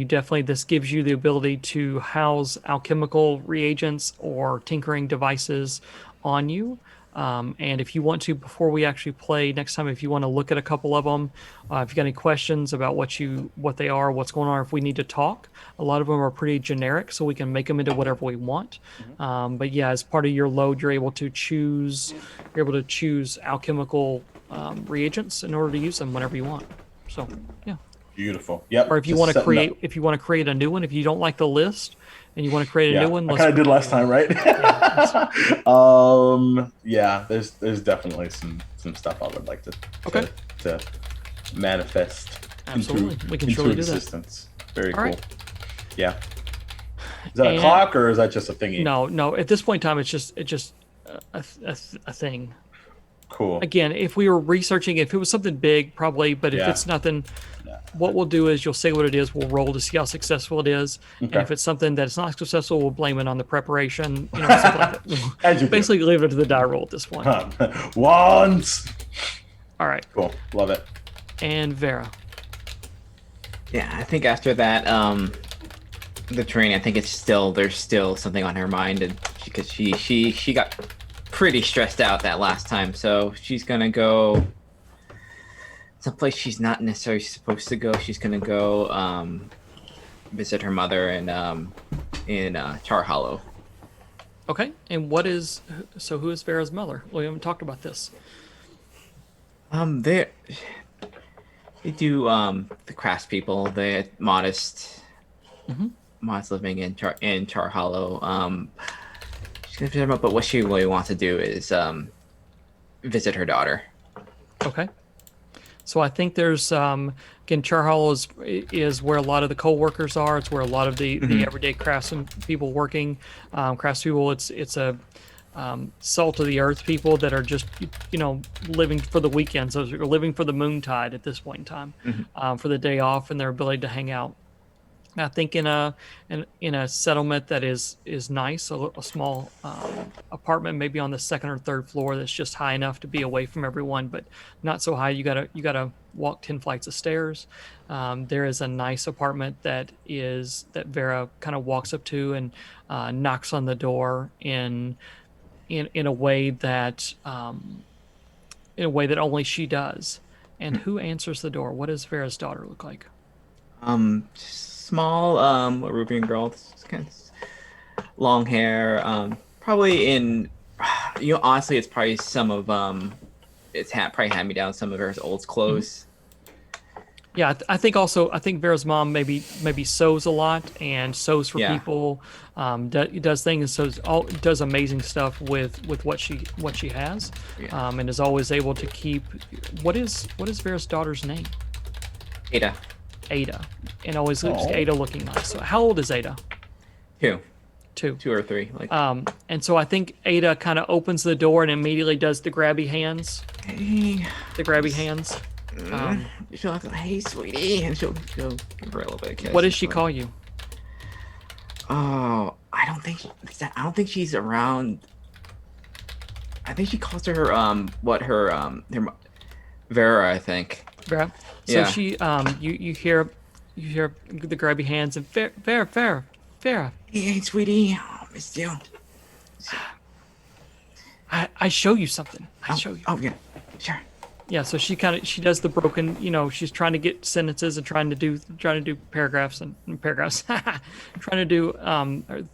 this gives you the ability to house alchemical reagents or tinkering devices on you. And if you want to, before we actually play next time, if you want to look at a couple of them, if you got any questions about what they are, what's going on, if we need to talk, a lot of them are pretty generic, so we can make them into whatever we want. But yeah, as part of your load, you're able to choose alchemical reagents in order to use them whenever you want. So yeah. Beautiful. Yep. Or if you want to create a new one, if you don't like the list and you want to create a new one, I kind of did last time, right? There's definitely some stuff I would like to manifest. Absolutely, we can surely do that. Existence. Very All cool. right. Yeah. Is that a clock or is that just a thingy? No. At this point in time, it's just a thing. Cool. Again, if we were researching, if it was something big, probably. But if it's nothing, what we'll do is you'll say what it is. We'll roll to see how successful it is. Okay. And if it's something that's not successful, we'll blame it on the preparation. Something like that. As you Basically, leave it to the die roll at this point. Wands. All right. Cool. Love it. And Vera. Yeah, I think after that, the training, I think there's still something on her mind, and because she got pretty stressed out that last time, so she's gonna go someplace she's not necessarily supposed to go. She's gonna go visit her mother in Char Hollow. Okay. And who is Vera's mother? We haven't talked about this. They do the craftspeople. They're modest living in Char Hollow. She's gonna visit her, but what she really wants to do is visit her daughter. Okay. So I think there's again, Char Hollow is where a lot of the co-workers are. It's where a lot of the everyday craftspeople working. Craftspeople, it's a salt of the earth people that are just living for the weekend. So they're living for the moontide at this point in time, for the day off and their ability to hang out. I think in a settlement that is nice, a small apartment, maybe on the second or third floor, that's just high enough to be away from everyone, but not so high you gotta walk 10 flights of stairs. There is a nice apartment that Vera kind of walks up to and knocks on the door in a way that only she does. And who answers the door? What does Vera's daughter look like? Small Rubian girl, kind of long hair, probably honestly it's probably some of probably hand me down some of her old clothes. Yeah, I think Vera's mom maybe sews a lot and sews for people, does things, does amazing stuff with what she has, and is always able to keep. What is Vera's daughter's name? Ada, and always leaves Ada looking nice. So how old is Ada? Two or three. And so I think Ada kind of opens the door and immediately does the grabby hands. She'll have to, hey, sweetie, and she'll go give her a little bit of kiss. What does she call you? Oh, I don't think she's around. I think she calls her Vera, I think. Vera. So Yeah. she you hear the grabby hands and Vera. Hey, sweetie, oh, missed you. I show you something. I show you. Oh yeah, sure. Yeah, so she does the broken, she's trying to get sentences and trying to do paragraphs and paragraphs, trying to do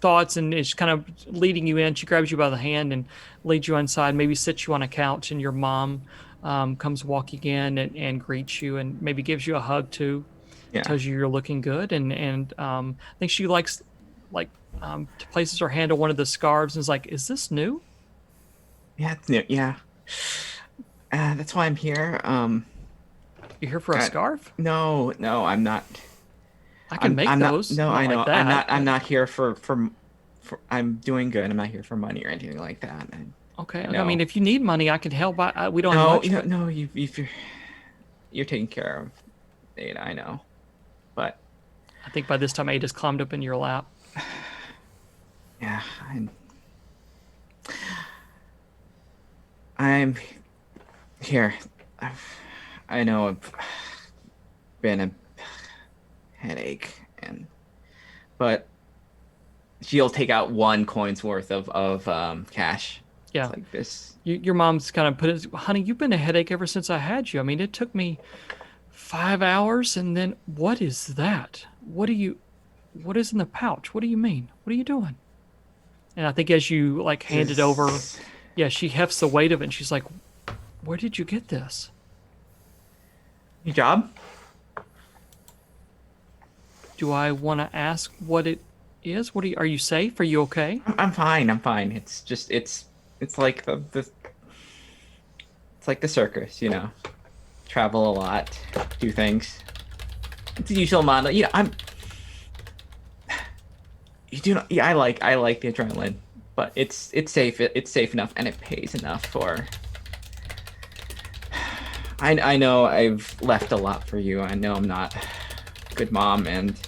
thoughts, and is kind of leading you in. She grabs you by the hand and leads you inside, maybe sits you on a couch, and your mom comes walking in and greets you and maybe gives you a hug too, Yeah. tells you you're looking good, and I think she likes places her hand on one of the scarves and is like, "Is this new?" Yeah, it's new. Yeah. That's why I'm here. You're here for a scarf? No, I'm not. I can make I'm those. Not. No, not I know. like that, I'm but- not here for. I'm doing good. I'm not here for money or anything like that. Okay. No. I mean, if you need money, I can help. We don't No, have much. But no. You're taking care of Ada. I know, but I think by this time, Ada's climbed up in your lap. yeah, I'm here. I know I've been a headache, but she'll take out 1 coin's worth of cash. Yeah. It's like this. Your mom's kind of put it, honey, you've been a headache ever since I had you. I mean, it took me 5 hours, and then what is that? What is in the pouch? What do you mean? What are you doing? And I think as you hand it over, yeah, she hefts the weight of it, and she's like, where did you get this? Your job? Do I want to ask what it is? Are you safe? Are you okay? I'm fine. I'm fine. It's just it's like it's like the circus, Travel a lot, do things. It's the usual model. I like the adrenaline, but it's safe. It's safe enough, and it pays enough for. I know I've left a lot for you. I know I'm not a good mom, and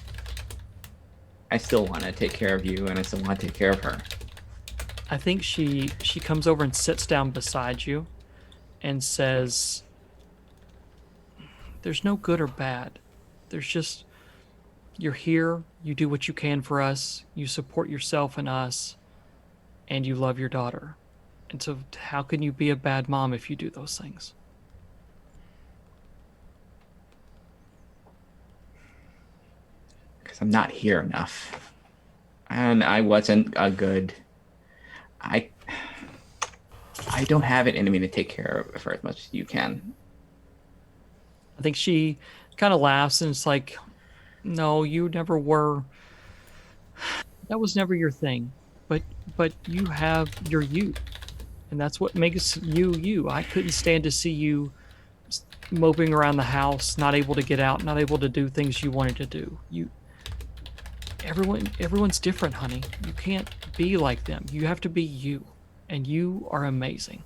I still want to take care of you, and I still want to take care of her. I think she comes over and sits down beside you and says, there's no good or bad. There's just, you're here, you do what you can for us, you support yourself and us, and you love your daughter. And so how can you be a bad mom if you do those things? Because I'm not here enough. And I wasn't a good... I don't have it in me to take care of her as much as you can. I think she kind of laughs and it's like, no, you never were. That was never your thing. But you have your you. And that's what makes you you. I couldn't stand to see you moping around the house, not able to get out, not able to do things you wanted to do. Everyone's different, honey. You can't be like them. You have to be you. And you are amazing.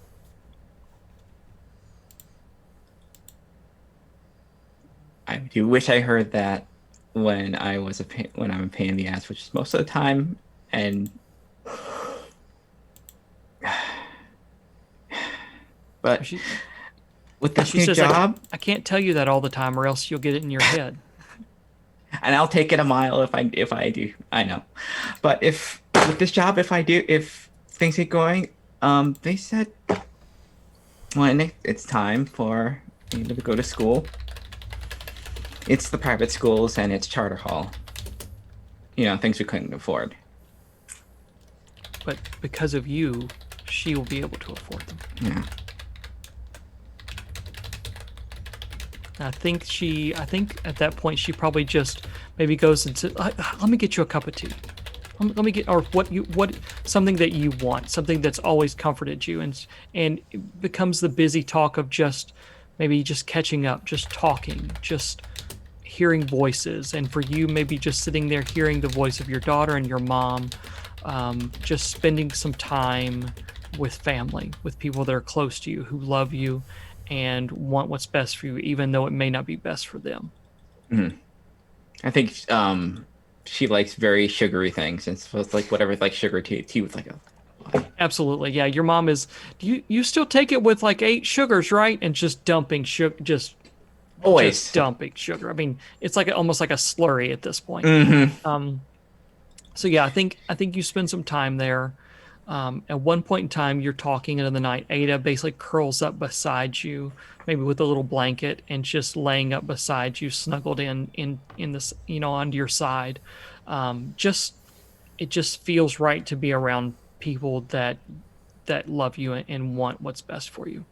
I do wish I heard that when I'm a pain in the ass, which is most of the time, and but with this new says, job, I can't tell you that all the time, or else you'll get it in your head. and I'll take it a mile if I do. I know, but if with this job, if things get going, they said when it's time for you to go to school. It's the private schools and it's charter hall. Things we couldn't afford. But because of you, she will be able to afford them. Yeah. I think at that point she probably just maybe goes and says, let me get you a cup of tea. Let me get, or something that you want, something that's always comforted you, and it becomes the busy talk of just maybe just catching up, just talking, just hearing voices. And for you, maybe just sitting there hearing the voice of your daughter and your mom, just spending some time with family, with people that are close to you, who love you and want what's best for you, even though it may not be best for them. Mm-hmm. I think she likes very sugary things, and so it's like whatever, like sugar tea with like a... Absolutely, yeah. Your mom is. You still take it with like 8 sugars, right? And just dumping sugar, always just dumping sugar. I mean, it's like almost like a slurry at this point. Mm-hmm. So yeah, I think you spend some time there. At one point in time, you're talking into the night. Ada basically curls up beside you, maybe with a little blanket, and just laying up beside you, snuggled in this, onto your side. Just it just feels right to be around people that love you and want what's best for you.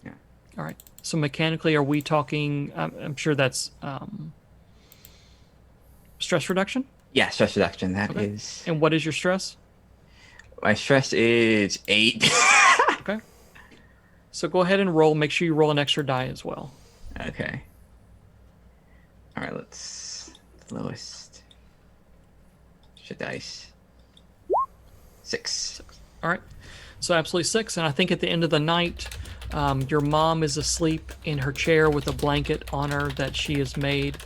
Yeah. All right. So mechanically, are we talking? I'm sure that's stress reduction. Yeah, stress reduction. That Okay. is. And what is your stress? My stress is 8. Okay. So go ahead and roll. Make sure you roll an extra die as well. Okay. All right, let's lowest. Shit dice. 6. All right. So absolutely 6. And I think at the end of the night, your mom is asleep in her chair with a blanket on her that she has made.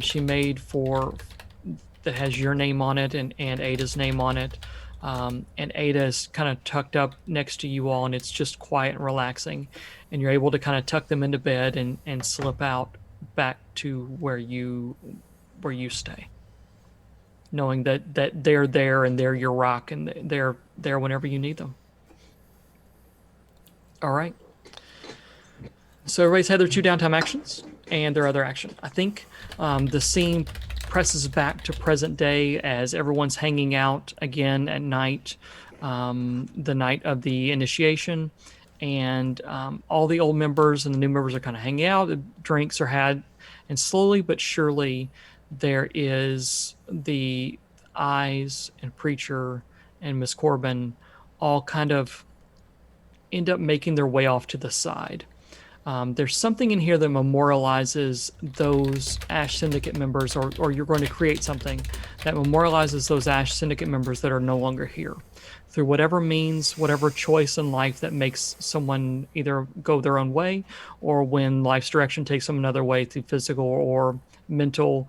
She made that has your name on it and Ada's name on it. And Ada is kind of tucked up next to you all, and it's just quiet and relaxing. And you're able to kind of tuck them into bed and slip out back to where you stay, knowing that they're there and they're your rock and they're there whenever you need them. All right. So everybody's had their 2 downtime actions and their other action. I think the scene presses back to present day as everyone's hanging out again at night, the night of the initiation, and all the old members and the new members are kind of hanging out. The drinks are had, and slowly but surely, there is the Eyes and Preacher and Miss Corbin all kind of end up making their way off to the side. There's something in here that memorializes those Ash Syndicate members, or you're going to create something that memorializes those Ash Syndicate members that are no longer here. Through whatever means, whatever choice in life that makes someone either go their own way, or when life's direction takes them another way through physical or mental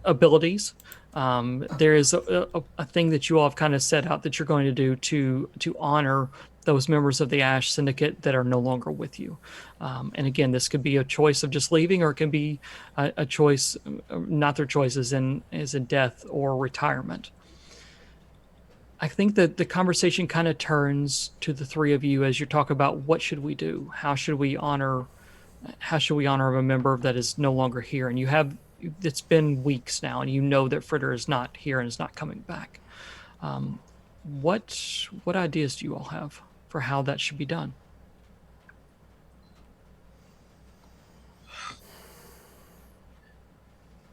abilities. There is a thing that you all have kind of set out that you're going to do to honor those members of the Ash Syndicate that are no longer with you. And again, this could be a choice of just leaving, or it can be a choice, not their choices, as in death or retirement. I think that the conversation kind of turns to the 3 of you as you talk about what should we do? How should we honor a member that is no longer here? And it's been weeks now, and you know that Fritter is not here and is not coming back. What ideas do you all have for how that should be done?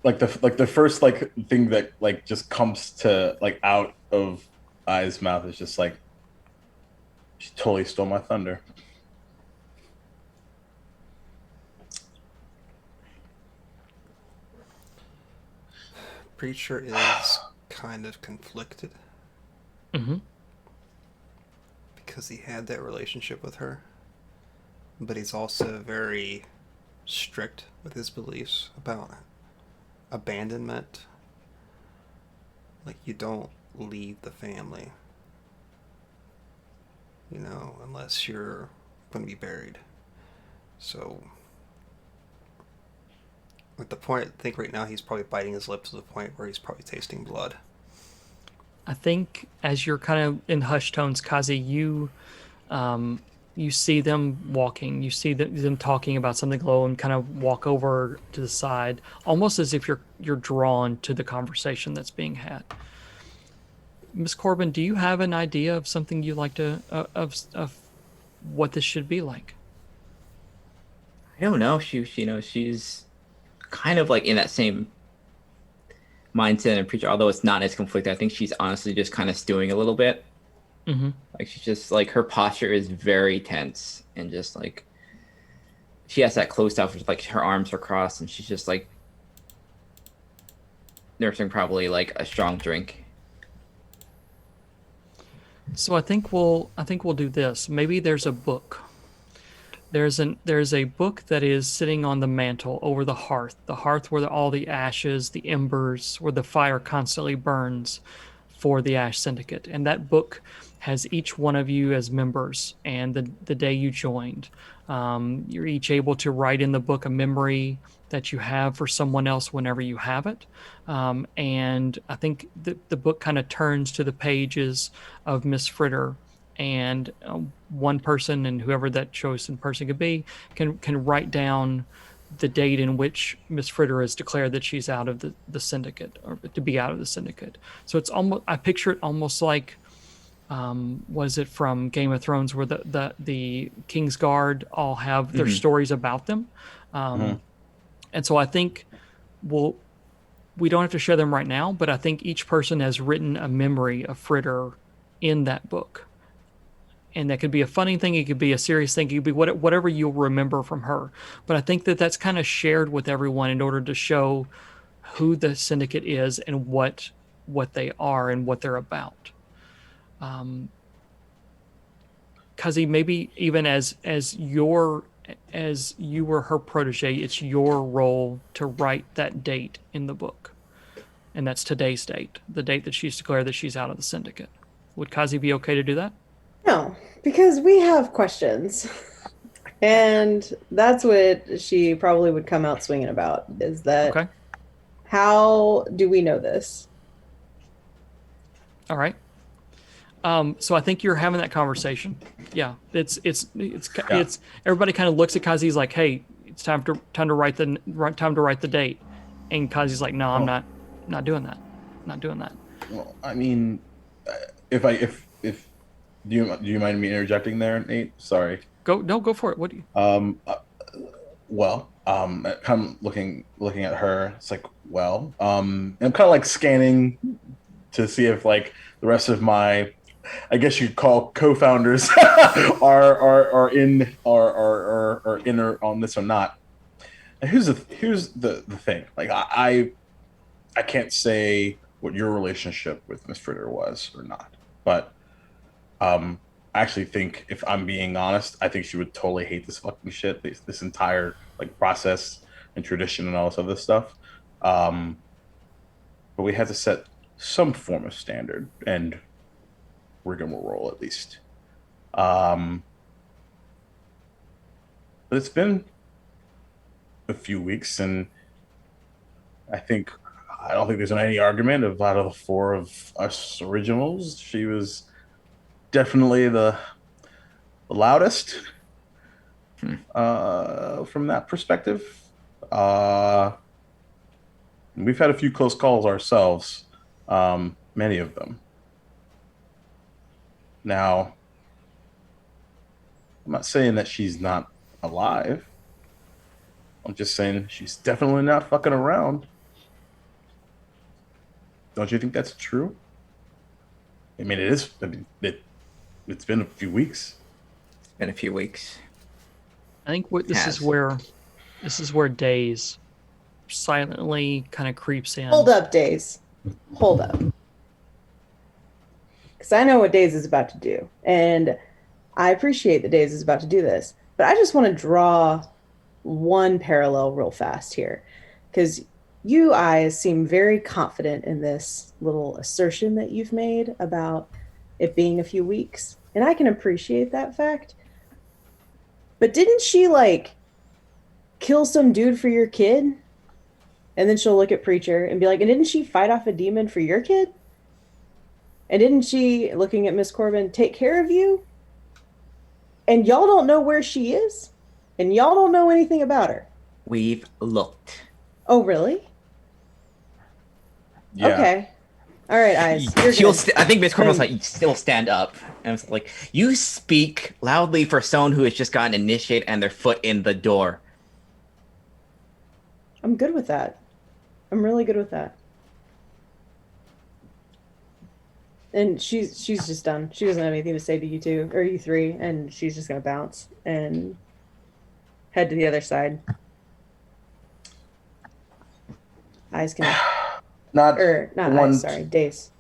Like the first thing that just comes to out of Eye's mouth is just like, she totally stole my thunder. Preacher is kind of conflicted. Mm-hmm. Because he had that relationship with her. But he's also very strict with his beliefs about abandonment. Like, you don't leave the family, unless you're going to be buried. So, at the point, I think right now he's probably biting his lip to the point where he's probably tasting blood. I think as you're kind of in hushed tones, Kazi, you see them walking. You see them talking about something low and kind of walk over to the side, almost as if you're drawn to the conversation that's being had. Miss Corbin, do you have an idea of something you'd like to of what this should be like? I don't know. She's kind of like in that same mindset and Preacher, although it's not as conflicted. I think she's honestly just kind of stewing a little bit. Mm-hmm. Like, she's just like, her posture is very tense, and just like she has that closed off, like her arms are crossed, and she's just like nursing probably like a strong drink. So I think we'll do this. Maybe there's a book. There's a book that is sitting on the mantle over the hearth where all the ashes, the embers, where the fire constantly burns for the Ash Syndicate. And that book has each one of you as members, and the day you joined. You're each able to write in the book a memory that you have for someone else whenever you have it. And I think the book kind of turns to the pages of Miss Fritter, and one person, and whoever that chosen person could be, can write down the date in which Miss Fritter has declared that she's out of the syndicate, or to be out of the syndicate. So it's almost, I picture it almost like, was it from Game of Thrones, where the King's Guard all have their stories about them. And so I think we don't have to share them right now, but I think each person has written a memory of Fritter in that book. And that could be a funny thing, it could be a serious thing, it could be whatever you'll remember from her. But I think that that's kind of shared with everyone in order to show who the syndicate is and what they are and what they're about. Kazi, maybe even as you were her protege, it's your role to write that date in the book. And that's today's date, the date that she's declared that she's out of the syndicate. Would Kazi be okay to do that? No, because we have questions. And that's what she probably would come out swinging about, is that, Okay. How do we know this? All right. So I think you're having that conversation. Yeah, it's everybody kind of looks at Kazi's like, hey, it's time to write the date, and Kazi's like, no, I'm not doing that, not doing that. Well, I mean, if do you mind me interjecting there, Nate? Sorry. Go for it. What do you? Kind of looking at her, it's like, I'm kind of like scanning to see if like the rest of my, I guess you'd call co-founders are in on this or not. And here's the thing. Like I can't say what your relationship with Miss Fritter was or not, but I actually think, if I'm being honest, I think she would totally hate this fucking shit, this entire like process and tradition and all this other stuff. But we have to set some form of standard, and rigmarole at least. But it's been a few weeks, and I don't think there's any argument of, out of the four of us originals, she was definitely the loudest from that perspective. We've had a few close calls ourselves, many of them. Now, I'm not saying that she's not alive. I'm just saying she's definitely not fucking around. Don't you think that's true? I mean, it is. I mean, it's been a few weeks. It's been a few weeks. I think this is where Days silently kind of creeps in. Hold up, Days. Hold up. Because I know what Days is about to do. And I appreciate that Days is about to do this. But I just want to draw one parallel real fast here. Because you guys seem very confident in this little assertion that you've made about it being a few weeks. And I can appreciate that fact. But didn't she, like, kill some dude for your kid? And then she'll look at Preacher and be like, and didn't she fight off a demon for your kid? And didn't she, looking at Miss Corbin, take care of you? And y'all don't know where she is? And y'all don't know anything about her? We've looked. Oh, really? Yeah. Okay. All right, Eyes. I think Miss Corbin was like, still stand up. And it's like, you speak loudly for someone who has just gotten initiated and their foot in the door. I'm good with that. I'm really good with that. And she's just done. She doesn't have anything to say to you two, or you three, and she's just gonna bounce and head to the other side. Eyes can Not one. Eyes, sorry, Days.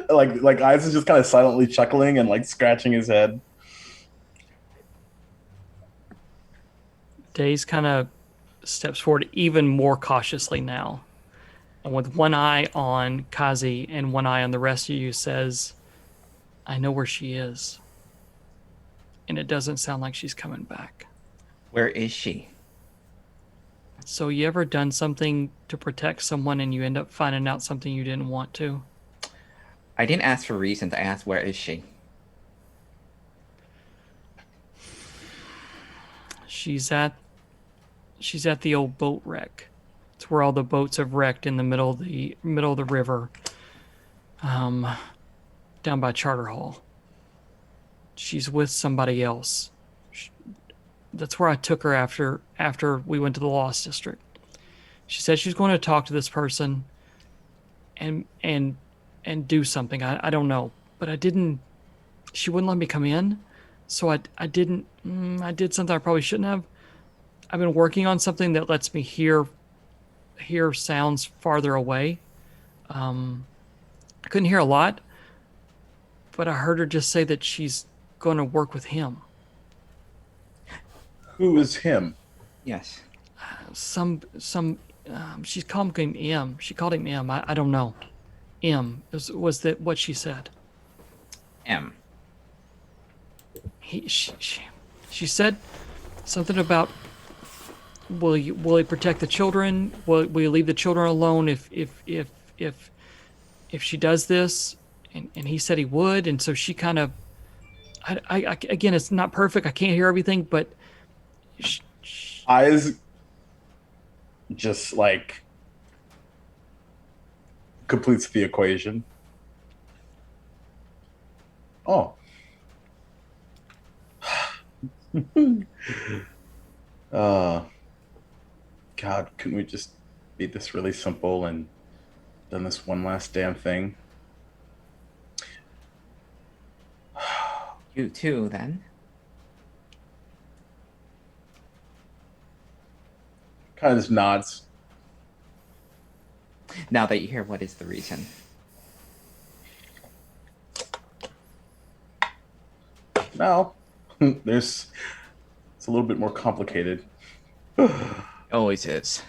like Eyes is just kind of silently chuckling and like scratching his head. Days kind of steps forward even more cautiously now. And with one eye on Kazi and one eye on the rest of you, says, I know where she is. and it doesn't sound like she's coming back. Where is she? So you ever done something to protect someone and you end up finding out something you didn't want to? I didn't ask for reasons. I asked where is she? She's at the old boat wreck. It's where all the boats have wrecked in the middle of the river. Down by Charter Hall. She's with somebody else. That's where I took her after we went to the Lost District. She said she's going to talk to this person and do something. I don't know, but I didn't. She wouldn't let me come in, so I didn't. I did something I probably shouldn't have. I've been working on something that lets me hear sounds farther away. I couldn't hear a lot, but I heard her just say that she's going to work with him. Who is him? Yes. She's called him M. She called him M. I don't know. M was that what she said? M. She said something about will he protect the children? Will you leave the children alone if she does this? And he said he would, and so she kind of I again, it's not perfect. I can't hear everything, but Eyes just like completes the equation. Oh. God, couldn't we just made this really simple and done this one last damn thing? You too, then? Kind of just nods. Now that you hear, what is the reason? Now, it's a little bit more complicated. Always is.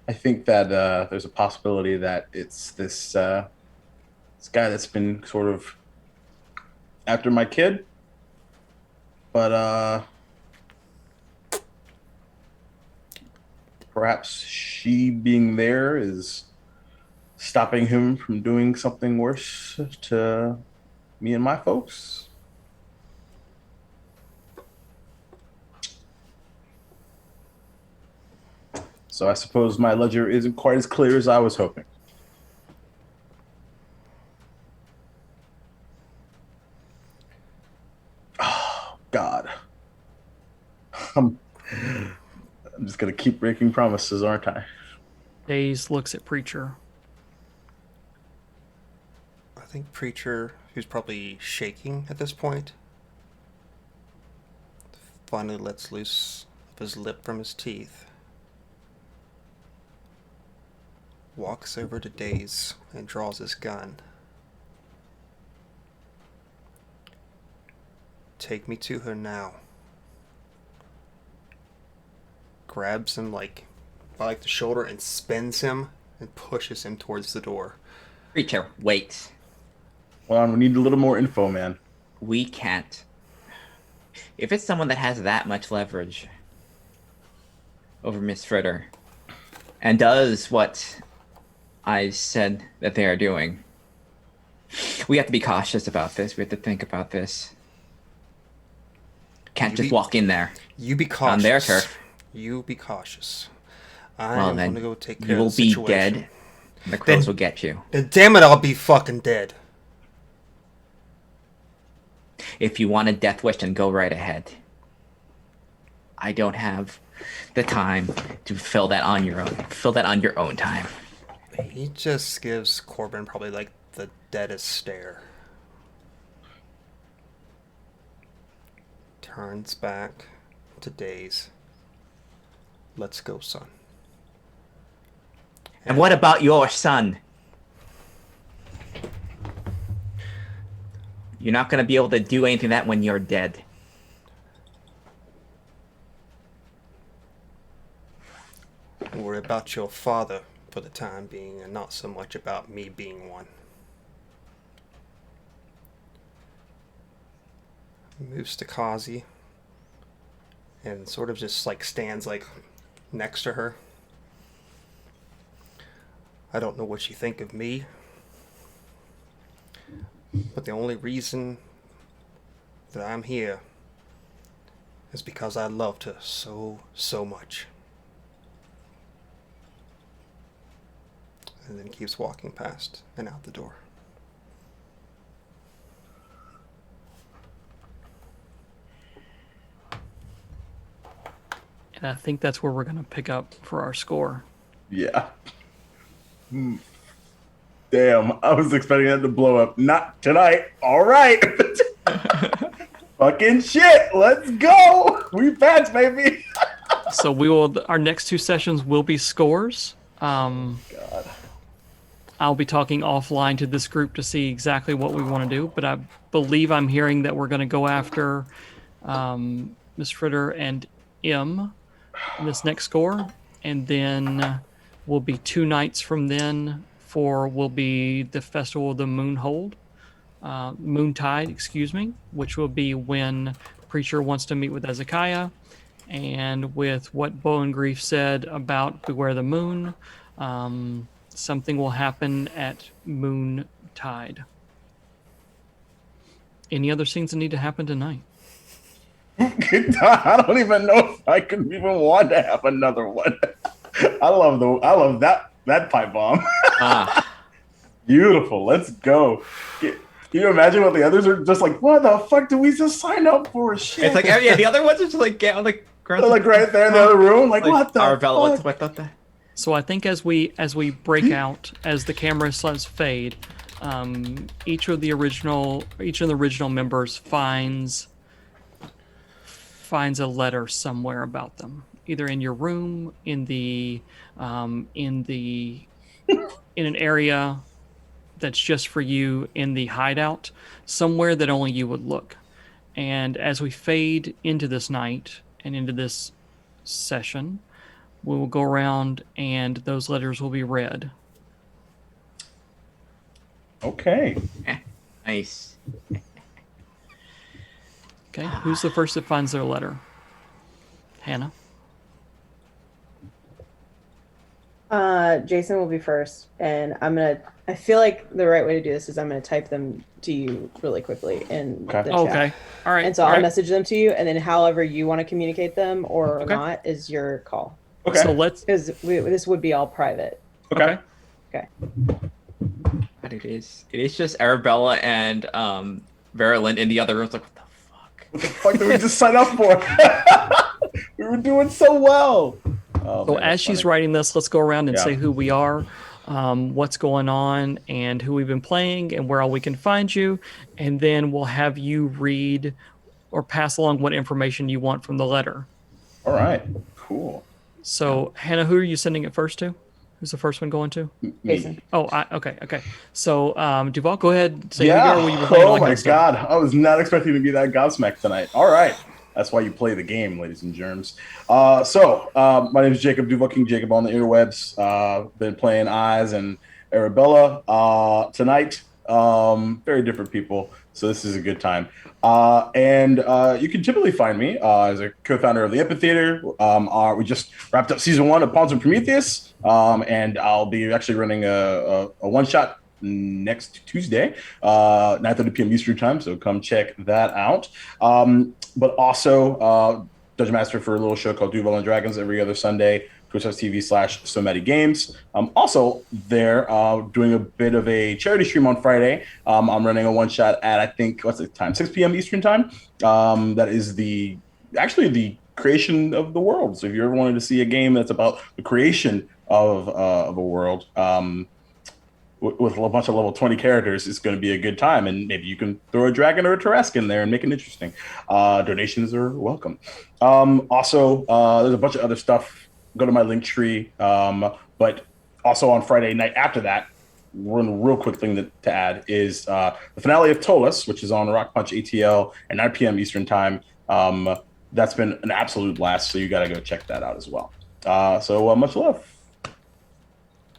I think that there's a possibility that it's this guy that's been sort of after my kid, but perhaps she being there is stopping him from doing something worse to me and my folks. So I suppose my ledger isn't quite as clear as I was hoping. Oh, God. I'm just going to keep breaking promises, aren't I? Daze looks at Preacher. I think Preacher, who's probably shaking at this point, finally lets loose of his lip from his teeth. Walks over to Daze and draws his gun. Take me to her now. Grabs him by the shoulder and spins him and pushes him towards the door. Preacher, wait. Well, we need a little more info, man. We can't. If it's someone that has that much leverage over Miss Fritter and does what I said that they are doing, we have to be cautious about this. We have to think about this. Can't just walk in there. You be cautious. On their turf. You be cautious. Well, I'm then, going to go take care you of will the be situation. dead, and the crows will get you. Then damn it, I'll be fucking dead. If you want a death wish, then go right ahead. I don't have the time to fill that on your own. Fill that on your own time. He just gives Corbin probably the deadest stare. Turns back to Daze. Let's go, son. And what about your son? You're not going to be able to do anything that when you're dead. Don't worry about your father, for the time being, and not so much about me being one. Moves to Kazi and sort of just like stands like next to her. I don't know what you think of me, but the only reason that I'm here is because I loved her so much. And then keeps walking past and out the door. And I think that's where we're going to pick up for our score. Yeah. Damn, I was expecting that to blow up. Not tonight. All right. Fucking shit. Let's go. We back, baby. So our next 2 sessions will be scores. God. I'll be talking offline to this group to see exactly what we want to do, but I believe I'm hearing that we're going to go after Miss Fritter and M in this next score, and then will be 2 nights from then will be the Festival of the Moontide, which will be when Preacher wants to meet with Ezekiah, and with what Bo and Grief said about Beware the Moon, something will happen at Moontide. Any other scenes that need to happen tonight? I don't even know if I could even want to have another one. I love that pipe bomb. Beautiful. Let's go. Can you imagine what the others are just like? What the fuck did we just sign up for? Shit. It's like, yeah, the other ones are just like get on the ground. They're like right there in the other room. Like what the Arabella, fuck? what the? So I think as we break out, as the camera starts fade, each of the original members finds a letter somewhere about them, either in your room, in an area that's just for you, in the hideout, somewhere that only you would look. And as we fade into this night and into this session, we will go around and those letters will be read. Okay. Nice. Okay, who's the first that finds their letter? Hannah? Jason will be first, and I feel like the right way to do this is I'm gonna type them to you really quickly in the chat. Okay. All right. And so I'll message them to you, and then however you want to communicate them or Okay. not is your call. Okay. So let's. Because this would be all private. Okay. Okay. But it is just Arabella and Vera Lynn in the other room. It's like, what the fuck? What the fuck did we just sign up for? We were doing so well. Oh, So man, as that's she's funny. writing this, let's go around and Yeah. say who we are, what's going on, and who we've been playing, and where all we can find you, and then we'll have you read or pass along what information you want from the letter. All right. Cool. So Hannah, who are you sending it first to? Who's the first one going to? Jason. Oh, okay. So Duval, go ahead. Say Yeah. who you are, what you were playing, all Oh that kind my of stuff. god. I was not expecting to be that gobsmacked tonight. All right. That's why you play the game, ladies and germs. My name is Jacob Duval, King Jacob on the interwebs. Been playing Eyes and Arabella tonight. Very different people, so this is a good time. You can typically find me as a co-founder of the Amphitheater. We just wrapped up season 1 of Pawns and Prometheus, and I'll be actually running a one-shot next Tuesday, 9:30 p.m. Eastern time, so come check that out. But also Dungeon Master for a little show called Duval and Dragons every other Sunday, twitch.tv/SoManyGames. I'm also there doing a bit of a charity stream on Friday. I'm running a one-shot at, I think, what's the time? 6 p.m. Eastern time. That is the creation of the world. So if you ever wanted to see a game that's about the creation of a world, with a bunch of level 20 characters, it's going to be a good time, and maybe you can throw a dragon or a Tarrasque in there and make it interesting. Donations are welcome. Also, there's a bunch of other stuff. Go to my link tree. But also on Friday night after that, one real quick thing to add is the finale of Tollus, which is on Rock Punch ATL at 9 p.m. Eastern time. That's been an absolute blast, so you got to go check that out as well. So much love.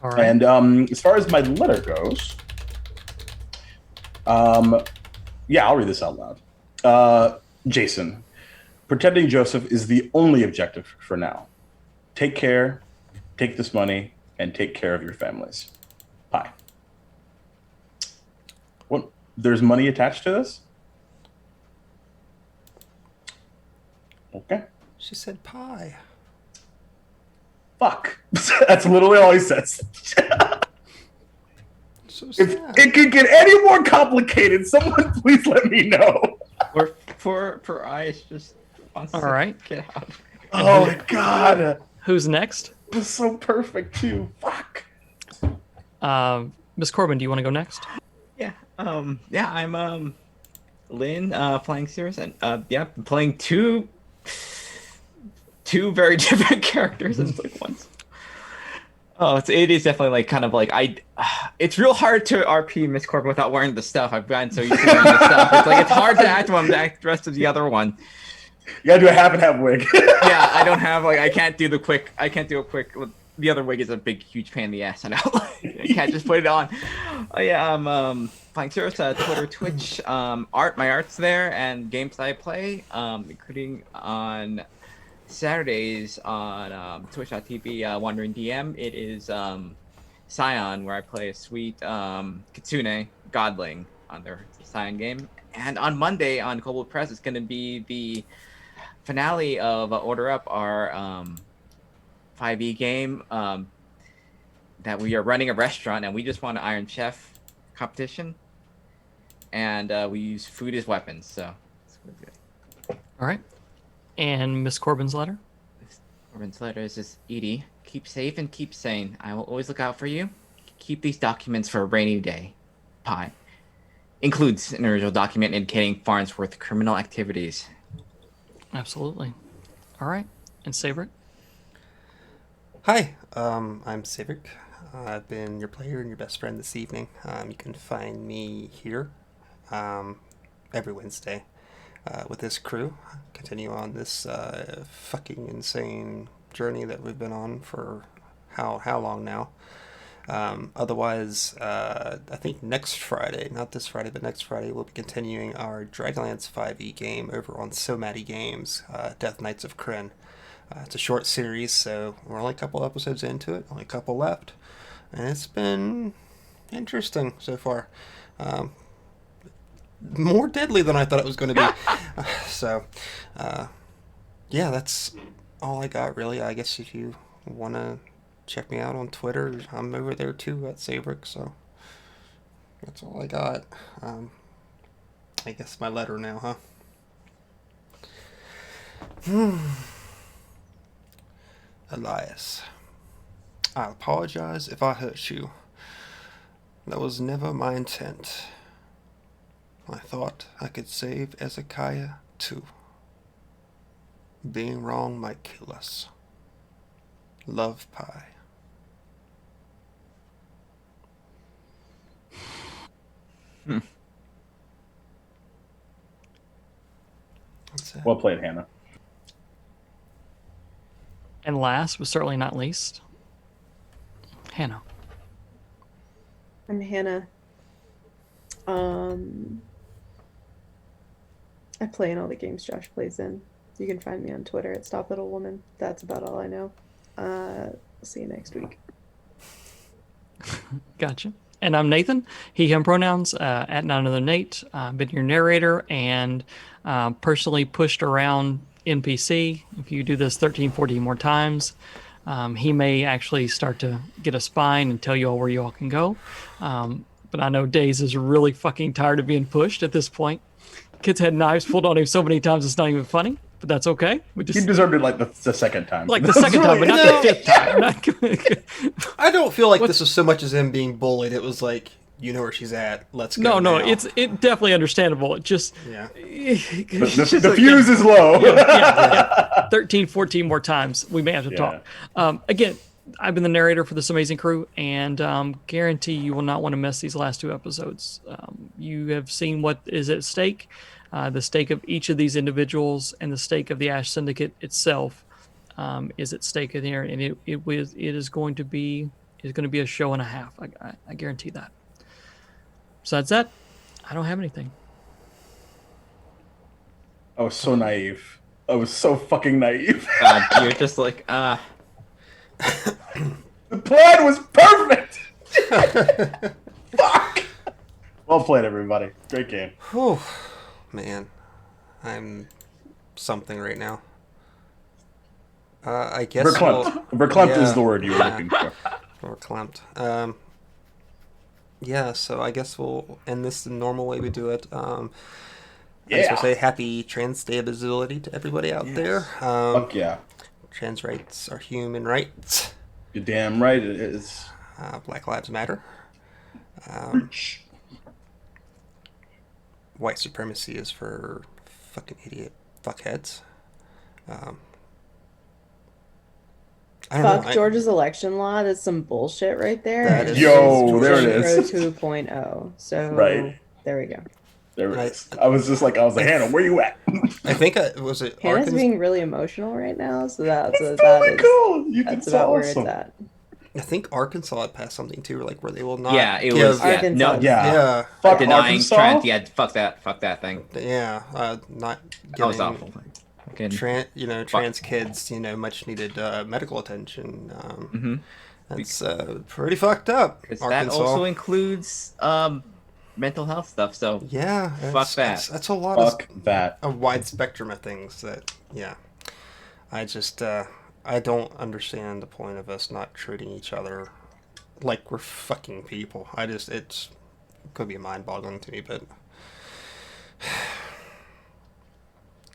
All right. And as far as my letter goes, yeah, I'll read this out loud. Jason, protecting Joseph is the only objective for now. Take care, take this money, and take care of your families. Bye. What? There's money attached to this? Okay. She said pie. Fuck. That's literally all he says. So If sad. it could get any more complicated, someone please let me know. For Ice just wants All to right. get out. Oh my god. Who's next? It was so perfect too. Fuck. Miss Corbin, do you want to go next? Yeah. Yeah. I'm Lynn, playing Cirrus, and yeah, playing two very different characters in like once. Oh, it is definitely like kind of like it's real hard to RP Miss Corbin without wearing the stuff. I've gotten so used to wearing the stuff. It's like it's hard to act one to act dressed as the other one. You gotta do a half and half wig. Yeah, I don't have I can't do a quick. The other wig is a big, huge pain in the ass. I know. I can't just put it on. Oh yeah, I'm playing Cirrus, Twitter, Twitch, art. My art's there, and games I play, including on Saturdays on Twitch.tv, Wandering DM. It is Scion, where I play a sweet Kitsune Godling on their Scion game. And on Monday on Global Press, it's going to be the finale of Order Up, our 5e game that we are running a restaurant, and we just won an Iron Chef competition. And we use food as weapons, so it's going to be good. All right. And Miss Corbin's letter? Corbin's letter is just, Edie, keep safe and keep sane. I will always look out for you. Keep these documents for a rainy day. Pie. Includes an original document indicating Farnsworth criminal activities. Absolutely. All right. And Saevrick? Hi, I'm Saevrick. I've been your player and your best friend this evening. You can find me here every Wednesday with this crew. Continue on this fucking insane journey that we've been on for how long now. Otherwise, I think next Friday, not this Friday, but next Friday, we'll be continuing our Dragonlance 5e game over on Somati Games, Death Knights of Kryn. It's a short series, so we're only a couple episodes into it, only a couple left, and it's been interesting so far. More deadly than I thought it was going to be. So, yeah, that's all I got, really. I guess if you want to check me out on Twitter, I'm over there too at Saevrick, so that's all I got. I guess my letter now, huh? Elias, I apologize if I hurt you. That was never my intent. I thought I could save Ezekiah too. Being wrong might kill us. Love, Pie. That's it. Well played, Hannah. And last, but certainly not least, Hannah. I'm Hannah. I play in all the games Josh plays in. You can find me on Twitter at Stop Little Woman. That's about all I know. We'll see you next week. Gotcha. And I'm Nathan, he, him pronouns, at none other Nate. Been your narrator and personally pushed around NPC. If you do this 13, 14 more times, he may actually start to get a spine and tell you all where you all can go. But I know Daze is really fucking tired of being pushed at this point. Kid's had knives pulled on him so many times it's not even funny, but that's okay. We just He deserved it like the second time. like the second time, but not the fifth time. Not- I don't feel like this was so much as him being bullied. It was like, you know where she's at. Let's go. no, now. it's definitely understandable. It just Yeah. the fuse is low. yeah. 13, 14 more times we may have to Yeah. talk. Again, I've been the narrator for this amazing crew, and guarantee you will not want to miss these last two episodes. You have seen what is at stake, the stake of each of these individuals, and the stake of the Ash Syndicate itself is at stake in here, and it is going to be is going to be a show and a half. I guarantee that. Besides that, I don't have anything. I was so naive. I was so fucking naive. God, you're just like, The plan was perfect. Fuck. Well played, everybody. Great game. Whew, man, I'm something right now. I guess Verklempt. Verklempt yeah. is the word you were looking for. Verklempt. Yeah, so I guess we'll end this the normal way we do it. I just want to say happy Trans Day of Visibility to everybody out there. Fuck yeah. Trans rights are human rights. You're damn right it is. Black Lives Matter. White supremacy is for fucking idiot fuckheads. I don't know. Georgia's election law. That's some bullshit right there. That is Yo, there it Georgia is. Pro 2.0. So Right. there we go. There it is. I was like, Hannah, where you at? I think was it Hannah's Arkansas? being really emotional right now, so that's It's totally cool. You can that's about where awesome. it's at. I think Arkansas had passed something too, like where they will not. yeah, it give, was, yeah, Arkansas. no, Yeah. yeah, Fuck denying Arkansas. trans, yeah, fuck that thing. not That was giving awful. Fucking- trans kids, much needed medical attention. That's pretty fucked up. 'Cause Arkansas. that also includes mental health stuff. So yeah, fuck that. That's a lot Fuck that. a wide spectrum of things that I just I don't understand the point of us not treating each other like we're fucking people. It could be mind-boggling to me, but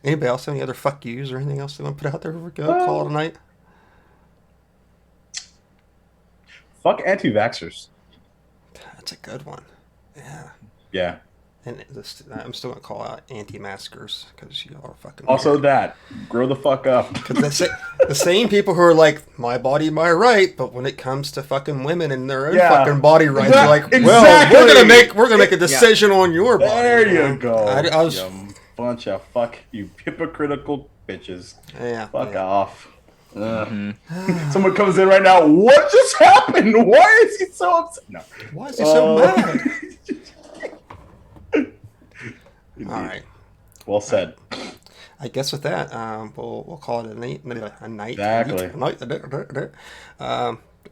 anybody else have any other fuck yous or anything else they want to put out there before we go call it a night? Fuck anti-vaxxers. That's a good one. Yeah. Yeah. And I'm still gonna call out anti-maskers because you are fucking. Also weird. that. Grow the fuck up. Because the same people who are like, my body, my right, but when it comes to fucking women and their own fucking body rights, they're like, well, Exactly. we're gonna make a decision on your body. There you go. I was, You bunch of you hypocritical bitches. yeah. Fuck yeah. off. Someone comes in right now. What just happened? Why is he so upset? No. Why is he so mad? All right. Well said. I guess with that, we'll call it a night. Exactly. And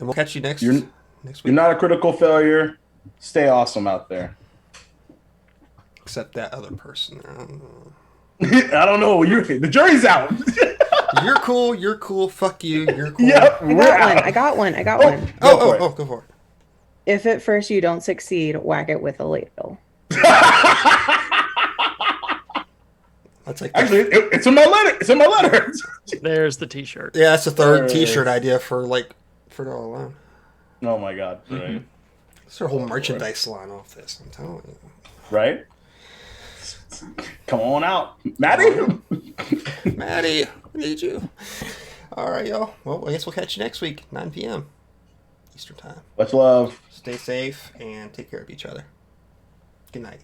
we'll catch you next You're week. not a critical failure. Stay awesome out there. Except that other person. I don't know. The jury's out. You're cool. You're cool. Fuck you. You're cool. Yep. I got one. Oh, go for it. If at first you don't succeed, whack it with a ladle. That's like Actually, it's in my letter. It's in my letter. There's the T-shirt. yeah, that's the third T-shirt idea for it all alone. Oh my god. Right. It's their whole merchandise line off this. I'm telling you. Right? Come on out. Maddie? Maddie, I need you. All right, y'all. Well, I guess we'll catch you next week, 9 p.m. Eastern Time. Much love. Stay safe and take care of each other. Good night.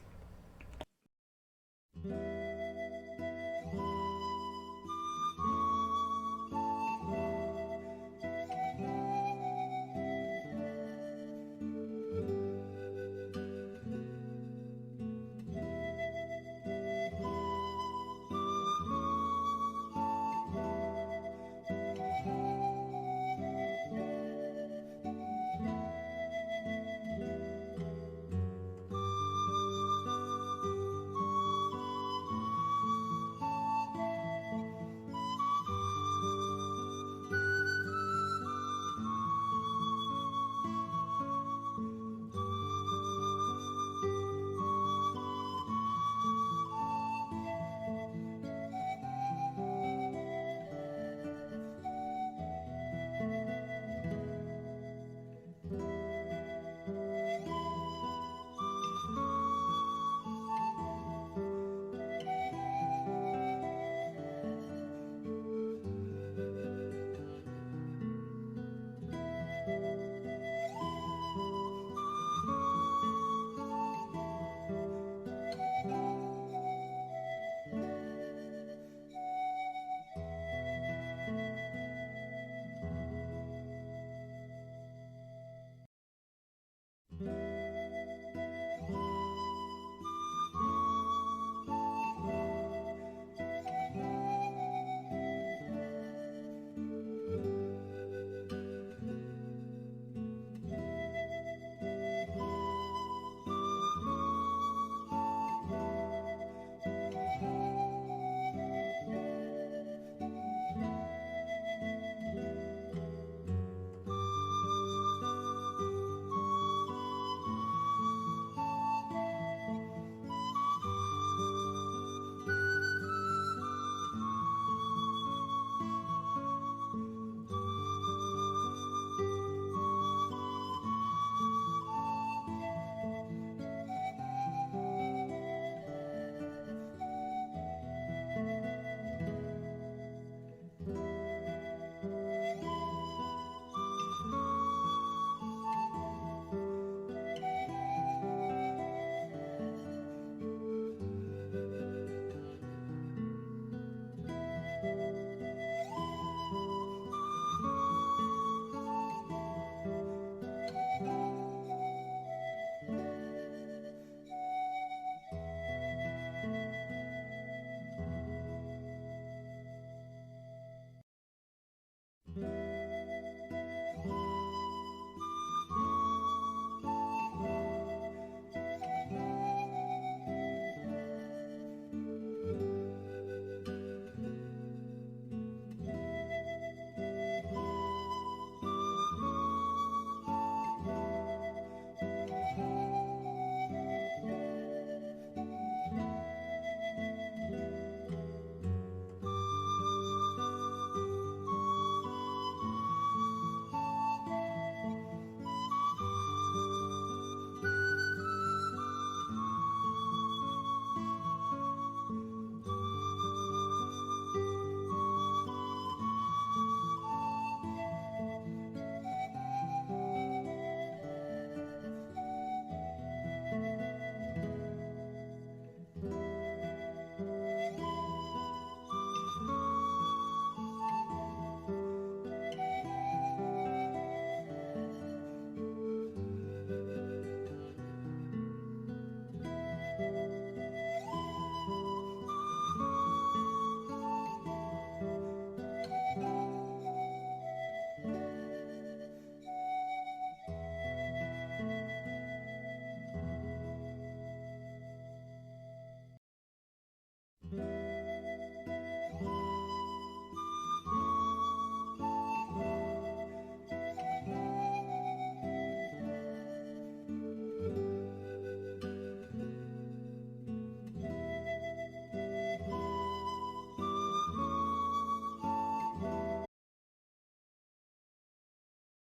Bye.